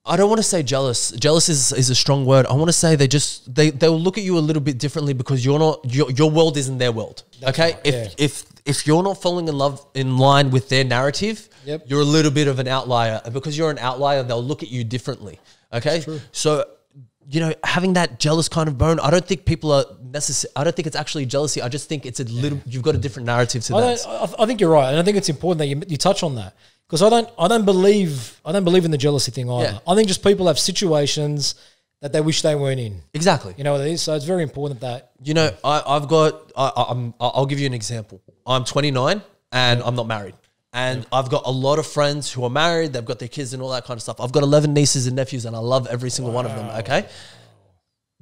I don't want to say jealous. Jealous is a strong word. I want to say they'll look at you a little bit differently because your world isn't their world. That's okay? Right, If you're not falling in line with their narrative, you're a little bit of an outlier. And because you're an outlier, they'll look at you differently. Okay? So, you know, having that jealous kind of bone, I don't think people are necessary. I don't think it's actually jealousy. I just think it's a little, you've got a different narrative to that. I think you're right. And I think it's important that you touch on that. Because I don't believe in the jealousy thing either. Yeah. I think just people have situations that they wish they weren't in. Exactly. You know what it is? So it's very important that... You know, I'll give you an example. I'm 29 and I'm not married. And I've got a lot of friends who are married. They've got their kids and all that kind of stuff. I've got 11 nieces and nephews and I love every single one of them, okay?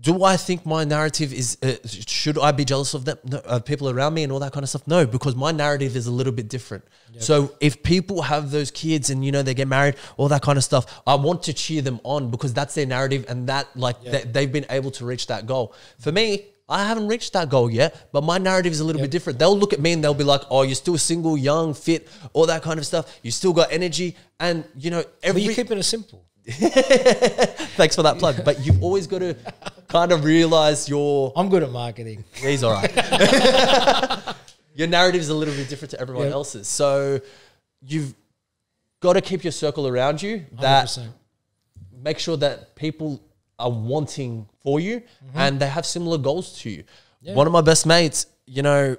Do I think my narrative is, should I be jealous of them, people around me and all that kind of stuff? No, because my narrative is a little bit different. Yep. So if people have those kids and, you know, they get married, all that kind of stuff, I want to cheer them on because that's their narrative and that, like, they've been able to reach that goal. For me, I haven't reached that goal yet, but my narrative is a little bit different. They'll look at me and they'll be like, oh, you're still single, young, fit, all that kind of stuff. You still got energy. And, you know, but you're keeping it simple. Thanks for that plug. But you've always got to kind of realize I'm good at marketing. Yeah, he's all right. Your narrative is a little bit different to everyone else's. So you've got to keep your circle around you that 100%. Make sure that people are wanting for you and they have similar goals to you. Yeah. One of my best mates, you know,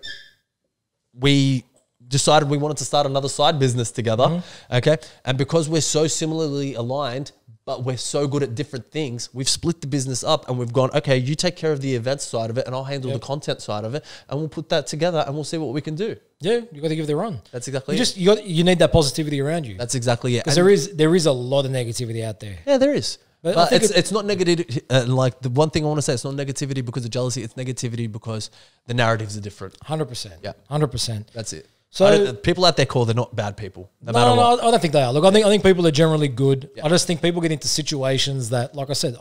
we decided we wanted to start another side business together. Okay. And because we're so similarly aligned, but we're so good at different things, we've split the business up and we've gone, okay, you take care of the events side of it and I'll handle the content side of it and we'll put that together and we'll see what we can do. Yeah, you got to give it a run. That's exactly it. You need that positivity around you. That's exactly it. Because there is a lot of negativity out there. Yeah, there is. But it's not negativity. Like the one thing I want to say, it's not negativity because of jealousy. It's negativity because the narratives are different. 100%. Yeah, 100%. That's it. So people out there they're not bad people. No, I don't think they are. Look, I think people are generally good. Yeah. I just think people get into situations that, like I said,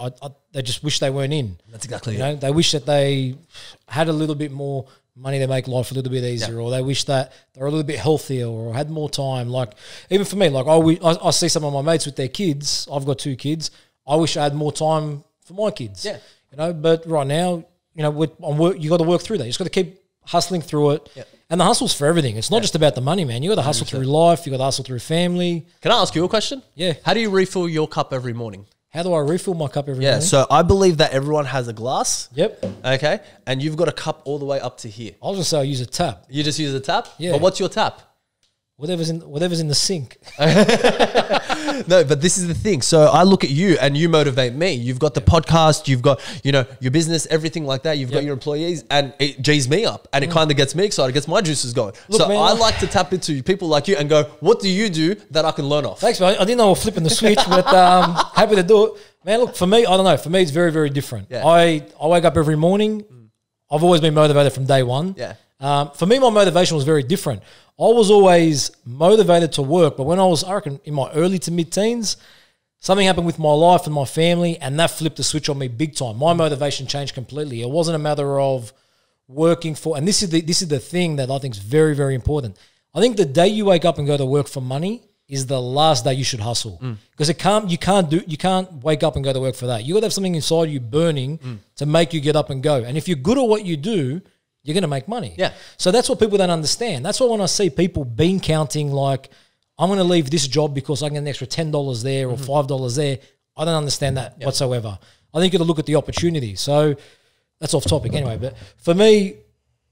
they just wish they weren't in. That's exactly it. They wish that they had a little bit more money to make life a little bit easier, or they wish that they're a little bit healthier or had more time. Like even for me, like I see some of my mates with their kids. I've got 2 kids. I wish I had more time for my kids. Yeah, but right now, you got to work through that. You just got to keep hustling through it. Yep. And the hustle's for everything. It's not just about the money, man. You got to hustle 100%. Through life. You got to hustle through family. Can I ask you a question? Yeah. How do you refill your cup every morning? How do I refill my cup every morning? Yeah, so I believe that everyone has a glass. Yep. Okay. And you've got a cup all the way up to here. I was going to say I use a tap. You just use a tap? Yeah. But what's your tap? Whatever's in the sink. No, but this is the thing. So I look at you and you motivate me. You've got the podcast, you've got, your business, everything like that. You've got your employees, and it G's me up, and it kind of gets me excited, gets my juices going. Look, so man, I like to tap into people like you and go, what do you do that I can learn off? Thanks, man. I didn't know we're flipping the switch, but happy to do it. Man, look, for me, I don't know. For me, it's very, very different. Yeah. I wake up every morning. I've always been motivated from day one. Yeah. For me, my motivation was very different. I was always motivated to work, but when I reckon, in my early to mid-teens, something happened with my life and my family, and that flipped the switch on me big time. My motivation changed completely. It wasn't a matter of working for, and this is the thing that I think is very, very important. I think the day you wake up and go to work for money is the last day you should hustle, because you can't wake up and go to work for that. You got to have something inside you burning to make you get up and go. And if you're good at what you do, you're going to make money. Yeah. So that's what people don't understand. That's why when I see people bean counting, like, I'm going to leave this job because I can get an extra $10 there or $5 there, I don't understand that whatsoever. I think you got to look at the opportunity. So that's off topic anyway. But for me,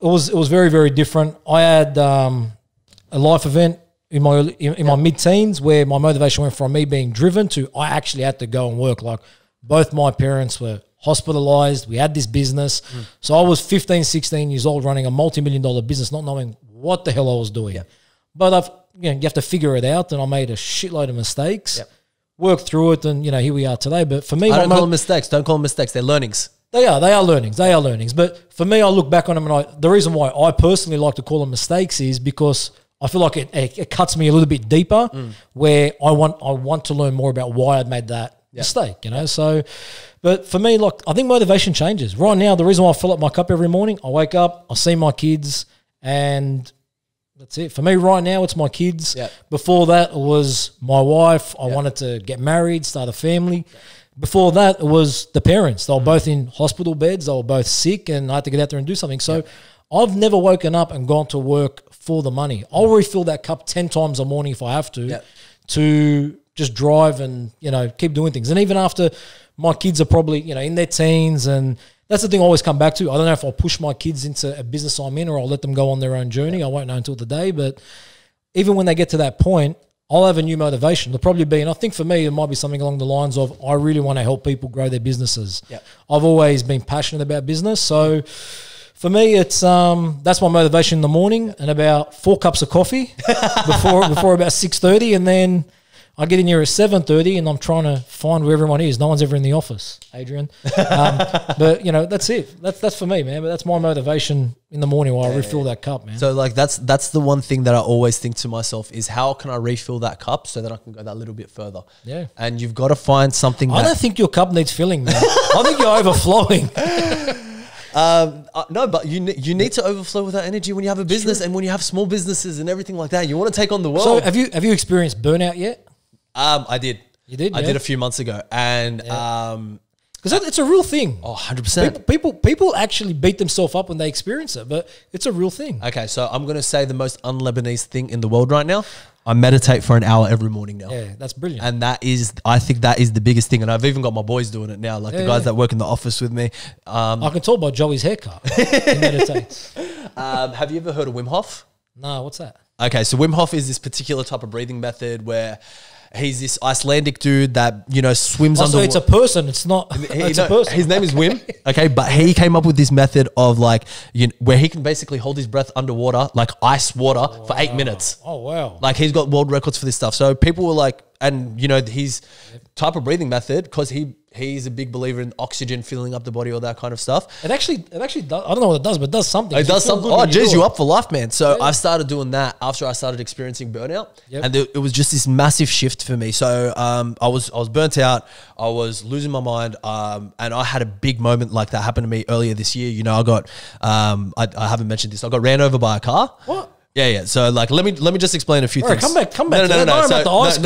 it was very, very different. I had a life event in my mid-teens where my motivation went from me being driven to I actually had to go and work. Like, both my parents were hospitalized. We had this business. So I was 15, 16 years old running a multi-million-dollar business, not knowing what the hell I was doing. But you have to figure it out, and I made a shitload of mistakes, worked through it, and here we are today. But for me, I don't call them mistakes. Don't call them mistakes. They're learnings. They are learnings. But for me, I look back on them, and the reason why I personally like to call them mistakes is because I feel like it cuts me a little bit deeper, where I want to learn more about why I'd made that mistake, So, but for me, like, I think motivation changes. Right now, the reason why I fill up my cup every morning, I wake up, I see my kids, and that's it. For me right now, it's my kids. Before that, it was my wife. I wanted to get married, start a family. Before that, it was the parents. They were both in hospital beds. They were both sick, and I had to get out there and do something. So I've never woken up and gone to work for the money. I'll refill that cup 10 times a morning if I have to just drive and, keep doing things. And even after my kids are probably, in their teens, and that's the thing I always come back to. I don't know if I'll push my kids into a business I'm in or I'll let them go on their own journey. I won't know until the day. But even when they get to that point, I'll have a new motivation. There'll probably be, and I think for me, it might be something along the lines of, I really want to help people grow their businesses. I've always been passionate about business. So for me, it's that's my motivation in the morning, and about 4 cups of coffee before about 6:30, and then I get in here at 7:30, and I'm trying to find where everyone is. No one's ever in the office, Adrian. But that's it. That's for me, man. But that's my motivation in the morning while I refill that cup, man. So like that's the one thing that I always think to myself is, how can I refill that cup so that I can go that little bit further? Yeah. And you've got to find something. I don't think your cup needs filling, man. I think you're overflowing. No, but you need to overflow with that energy when you have a business and when you have small businesses and everything like that. You want to take on the world. So have you experienced burnout yet? I did. You did? I did a few months ago, and because it's a real thing. Oh, 100%. People actually beat themselves up when they experience it, but it's a real thing. Okay, so I'm going to say the most un-Lebanese thing in the world right now. I meditate for an hour every morning now. Yeah, that's brilliant. And I think that is the biggest thing. And I've even got my boys doing it now, like the guys that work in the office with me. I can tell by Joey's haircut. He meditates. Have you ever heard of Wim Hof? No, what's that? Okay, so Wim Hof is this particular type of breathing method where he's this Icelandic dude that, swims under. So it's a person. It's not. It's a person. His name is Wim. Okay, but he came up with this method of where he can basically hold his breath underwater, like ice water, for 8 minutes. Oh wow! Like, he's got world records for this stuff. So people were like, and his type of breathing method, because he's a big believer in oxygen filling up the body, all that kind of stuff. It actually does. I don't know what it does, but it does something. It does something. Oh, geez, you up for life, man. So I started doing that after I started experiencing burnout. And it was just this massive shift for me. So I was burnt out. I was losing my mind. And I had a big moment like that happen to me earlier this year. I got, I haven't mentioned this. I got ran over by a car. What? Yeah. So let me just explain a few things. Come back. No. So, but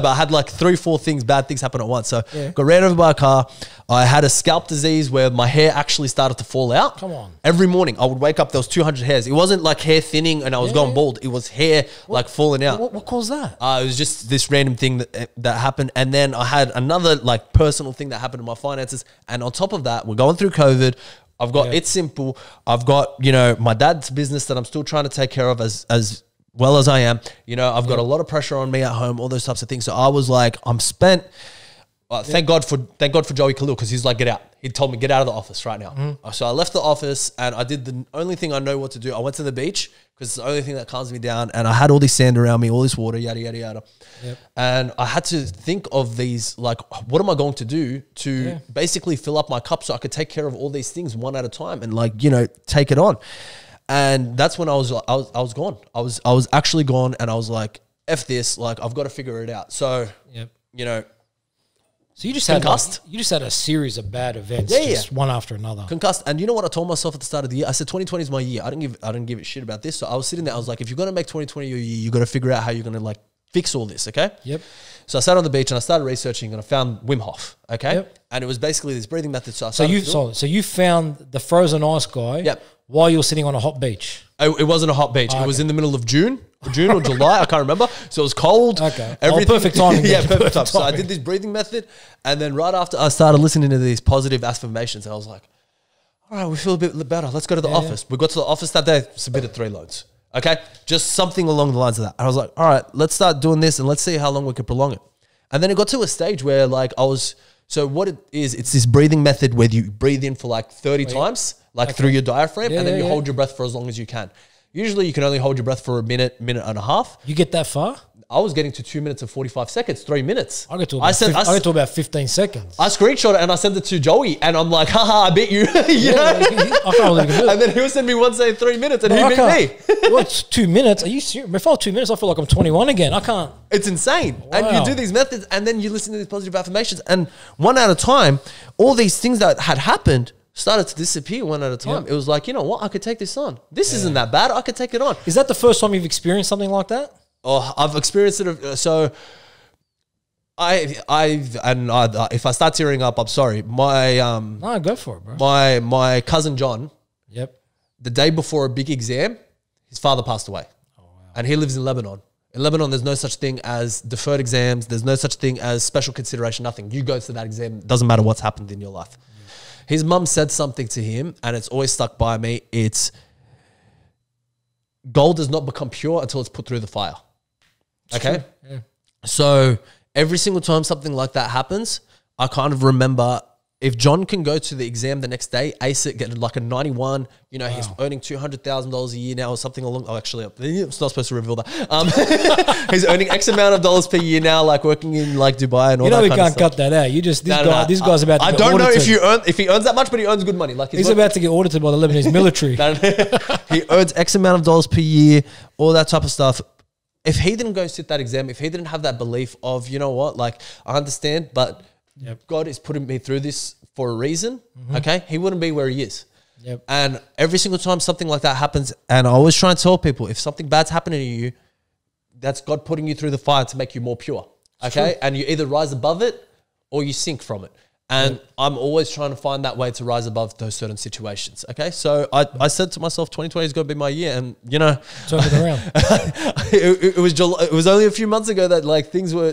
I had like 3-4 things, bad things happen at once. So got ran over by a car. I had a scalp disease where my hair actually started to fall out. Come on. Every morning I would wake up, there was 200 hairs. It wasn't like hair thinning and I was going bald. It was hair like falling out. What caused that? It was just this random thing that happened. And then I had another like personal thing that happened in my finances. And on top of that, we're going through COVID. I've got It's Simple. I've got, you know, my dad's business that I'm still trying to take care of as well as I am. You know, I've got a lot of pressure on me at home, all those types of things. So I was like, I'm spent. Thank God for Joey Khalil, because he's like, get out. He told me, get out of the office right now. So I left the office and I did the only thing I know what to do. I went to the beach because it's the only thing that calms me down. And I had all this sand around me, all this water, yada, yada, yada. And I had to think of these, like, what am I going to do to basically fill up my cup so I could take care of all these things one at a time and, like, you know, take it on. And that's when I was gone. I was actually gone, and I was like, F this, like, I've got to figure it out. So, you know, so you just had a series of bad events, just one after another. Concussed. And you know what I told myself at the start of the year? I said 2020 is my year. I didn't give a shit about this. So I was sitting there. I was like, if you're gonna make 2020 your year, you got to figure out how you're gonna, like, fix all this. Okay. So I sat on the beach and I started researching, and I found Wim Hof. Okay. And it was basically this breathing method. So you found the frozen ice guy. While you were sitting on a hot beach. It wasn't a hot beach. It was in the middle of June or July. I can't remember. So it was cold. Okay. Perfect timing. Perfect time. So I did this breathing method. And then right after, I started listening to these positive affirmations. And I was like, all right, we feel a bit better. Let's go to the office. We got to the office that day, submitted 3 loads. Okay. Just something along the lines of that. And I was like, all right, let's start doing this and let's see how long we can prolong it. And then it got to a stage where, like, so what it is, it's this breathing method where you breathe in for like 30 times, like through your diaphragm, and then you hold your breath for as long as you can. Usually you can only hold your breath for a minute and a half. You get that far? I was getting to 2 minutes and 45 seconds, 3 minutes. I get to about 15 seconds. I screenshot it and I sent it to Joey, and I'm like, haha, I beat you. you know? I can't believe it. And then he'll send me one saying 3 minutes, and he beat me. Well, it's 2 minutes. Are you serious? If I 2 minutes, I feel like I'm 21 again. I can't. It's insane. Wow. And you do these methods, and then you listen to these positive affirmations, and one at a time, all these things that had happened started to disappear one at a time. It was like, you know what? I could take this on. This isn't that bad. I could take it on. Is that the first time you've experienced something like that? Oh, I've experienced it. So if I start tearing up, I'm sorry. No, go for it, bro. My cousin John. The day before a big exam, his father passed away. Oh, wow. And he lives in Lebanon. In Lebanon, there's no such thing as deferred exams. There's no such thing as special consideration, nothing. You go to that exam. It doesn't matter what's happened in your life. His mum said something to him, and it's always stuck by me. It's, gold does not become pure until it's put through the fire. Okay? Yeah. So every single time something like that happens, I kind of remember, if John can go to the exam the next day, ace it, get like a 91, you know, he's earning $200,000 a year now or something along. Oh, actually, I'm not supposed to reveal that. He's earning X amount of dollars per year now, like working in like Dubai and all that kind of stuff. You know, we can't cut that out. You just, this guy's about to get audited. I don't know if he earns that much, but he earns good money. Like he's about to get audited by the Lebanese military. He earns X amount of dollars per year, all that type of stuff. If he didn't go sit that exam, if he didn't have that belief of, you know what, like, I understand, but God is putting me through this for a reason, okay, he wouldn't be where he is. And every single time something like that happens, and I always try and tell people, if something bad's happening to you, that's God putting you through the fire to make you more pure, okay? And you either rise above it or you sink from it. And I'm always trying to find that way to rise above those certain situations. Okay. So I said to myself, 2020 is going to be my year. And, you know, turn it around. it was only a few months ago that like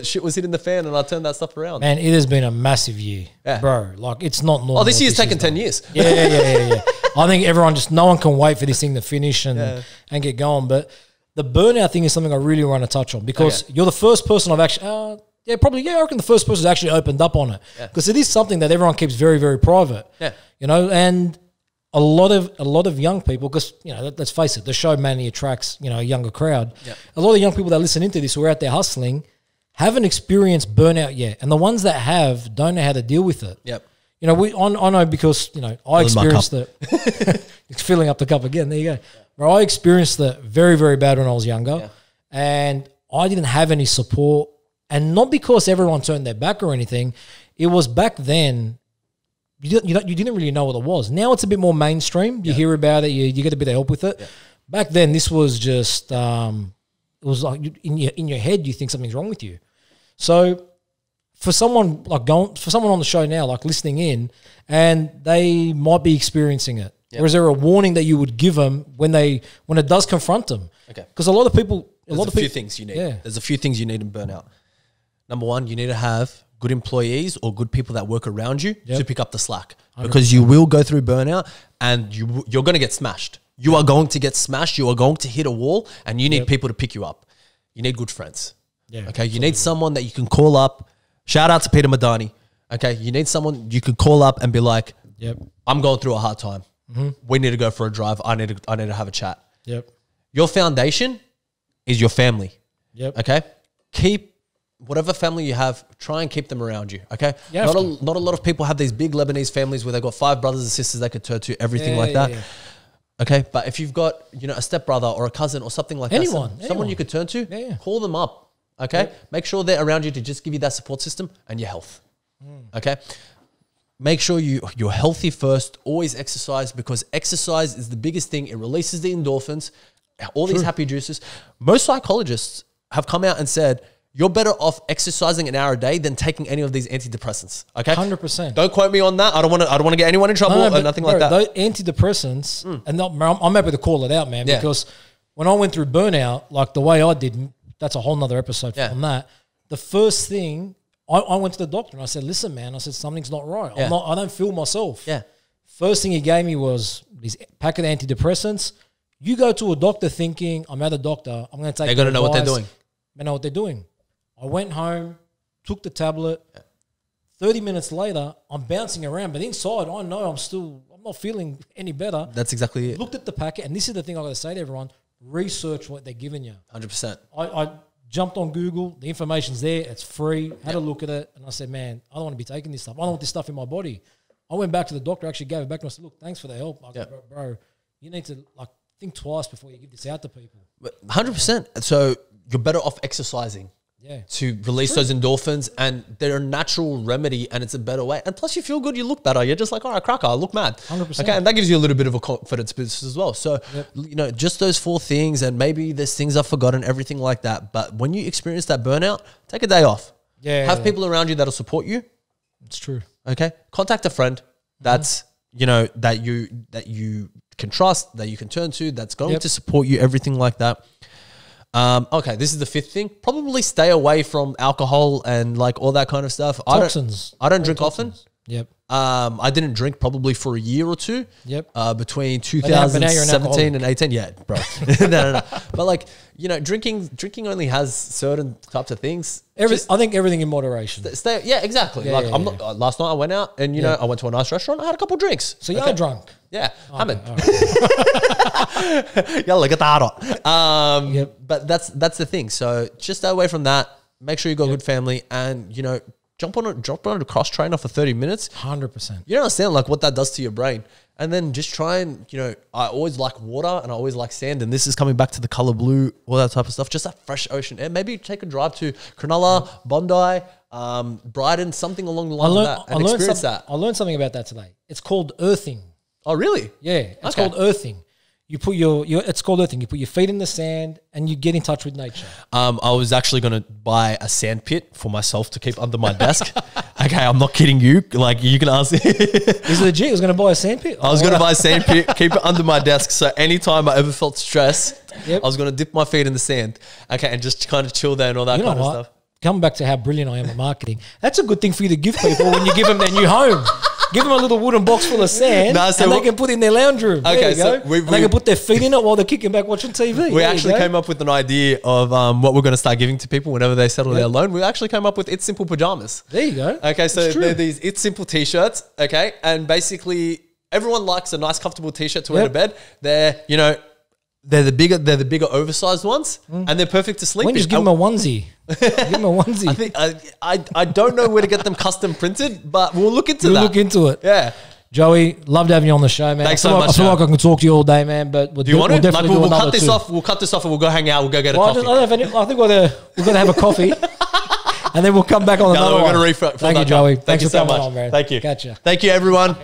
shit was hitting the fan, and I turned that stuff around. Man, it has been a massive year, bro. Like, it's not normal. Oh, this year's taken 10 years. Yeah. I think no one can wait for this thing to finish and get going. But the burnout thing is something I really want to touch on, because you're the first person I've actually, I reckon the first person who's actually opened up on it, because it is something that everyone keeps very, very private. You know, and a lot of young people, because, you know, let's face it, the show mainly attracts, you know, a younger crowd. A lot of young people that listen into this who are out there hustling haven't experienced burnout yet, and the ones that have don't know how to deal with it. You know, I know, because, you know, I experienced it. It's filling up the cup again. There you go. Bro, I experienced it very, very bad when I was younger, and I didn't have any support. And not because everyone turned their back or anything. It was back then, you didn't really know what it was. Now it's a bit more mainstream. You hear about it. You get a bit of help with it. Back then, this was just, it was like in your head, you think something's wrong with you. So for someone on the show now, like listening in, and they might be experiencing it. Or is there a warning that you would give them when it does confront them? Because There's a few things you need in burnout. Number one, you need to have good employees or good people that work around you to pick up the slack, because you will go through burnout and you're going to get smashed. You are going to get smashed. You are going to hit a wall, and you need people to pick you up. You need good friends. Yeah, okay. You need someone that you can call up. Shout out to Peter Madani. Okay. You need someone you can call up and be like, I'm going through a hard time. We need to go for a drive. I need to have a chat. Your foundation is your family. Okay. Keep whatever family you have, try and keep them around you. Okay. Not a lot of people have these big Lebanese families where they've got 5 brothers and sisters they could turn to, everything like that. Okay. But if you've got, you know, a stepbrother or a cousin or something like that, someone you could turn to, call them up. Okay. Make sure they're around you to just give you that support system and your health. Okay. Make sure you're healthy first. Always exercise, because exercise is the biggest thing. It releases the endorphins, all these happy juices. Most psychologists have come out and said, you're better off exercising an hour a day than taking any of these antidepressants. Okay, 100%. Don't quote me on that. I don't want to get anyone in trouble or nothing like that. Those antidepressants, and I'm happy to call it out, man, because when I went through burnout, like the way I did, that's a whole nother episode from that. The first thing, I went to the doctor and I said, listen, man, I said, something's not right. I don't feel myself. First thing he gave me was this packet of antidepressants. You go to a doctor thinking, I'm at a doctor, I'm going to take They're going to know what they're doing. They know what they're doing. I went home, took the tablet. 30 minutes later, I'm bouncing around, but inside, I know I'm not feeling any better. That's exactly it. Looked at the packet, and this is the thing I got to say to everyone, research what they're giving you. 100%. I jumped on Google, the information's there, it's free, had a look at it, and I said, man, I don't want to be taking this stuff. I don't want this stuff in my body. I went back to the doctor, actually gave it back, and I said, look, thanks for the help. I go, bro, you need to think twice before you give this out to people. 100%. So you're better off exercising. To release those endorphins, and they're a natural remedy, and it's a better way. And plus, you feel good, you look better. You're just like, all right, cracker, I look mad. 100%. Okay, and that gives you a little bit of a confidence boost as well. So, you know, just those 4 things, and maybe there's things I've forgotten, everything like that. But when you experience that burnout, take a day off. Have people around you that'll support you. It's true. Okay, contact a friend that's you know that you can trust, that you can turn to, that's going to support you, everything like that. Okay, this is the 5th thing. Probably stay away from alcohol and like all that kind of stuff. Toxins. I don't drink often. I didn't drink probably for a year or 2. Between but now you're 2017 and 18. Yeah, bro. No. But like, you know, drinking only has certain types of things. I think everything in moderation. Yeah, exactly. I'm not. Last night I went out and you know I went to a nice restaurant. I had a couple of drinks. So you're drunk. Yeah, Hamid. Yalla, get that out. But that's the thing. So just stay away from that. Make sure you got a good family, and you know, jump on a cross trainer for 30 minutes. 100%. You don't understand like what that does to your brain. And then just try and, you know, I always like water and I always like sand, and this is coming back to the color blue, all that type of stuff. Just that fresh ocean air. Maybe take a drive to Cronulla, Bondi, Brighton, something along the line of that, and experience that. I learned something about that today. It's called earthing. Oh, really? Yeah, it's called earthing. You put it's called earthing. You put your feet in the sand and you get in touch with nature. I was actually going to buy a sand pit for myself to keep under my desk. Okay, I'm not kidding you. Like, you can ask. Is it legit? I was going to buy a sand pit? I was going to buy a sand pit, keep it under my desk. So anytime I ever felt stressed, I was going to dip my feet in the sand. Okay, and just kind of chill there and all that kind of stuff. Coming back to how brilliant I am at marketing, that's a good thing for you to give people when you give them their new home. Give them a little wooden box full of sand, and they can put it in their lounge room. Okay, so they can put their feet in it while they're kicking back watching TV. We actually came up with an idea of what we're going to start giving to people whenever they settle their loan. We actually came up with It's Simple pajamas. There you go. Okay, so they're these It's Simple t-shirts. Okay, and basically everyone likes a nice, comfortable t-shirt to wear to bed. They're They're the bigger oversized ones, and they're perfect to sleep in. Just give them a onesie. Give them a onesie. I think I don't know where to get them custom printed, but we'll look into that. We'll look into it. Yeah. Joey, loved having you on the show, man. Thanks so much. I feel like I can talk to you all day, man. But do you want to? Like, we'll cut this off. We'll cut this off, and we'll go hang out. We'll go get a coffee. I think we're going to have a coffee, and then we'll come back on another one. We're going to refill. Thank you, Joey. Thank you so much. Man. Thank you. Gotcha. Thank you, everyone.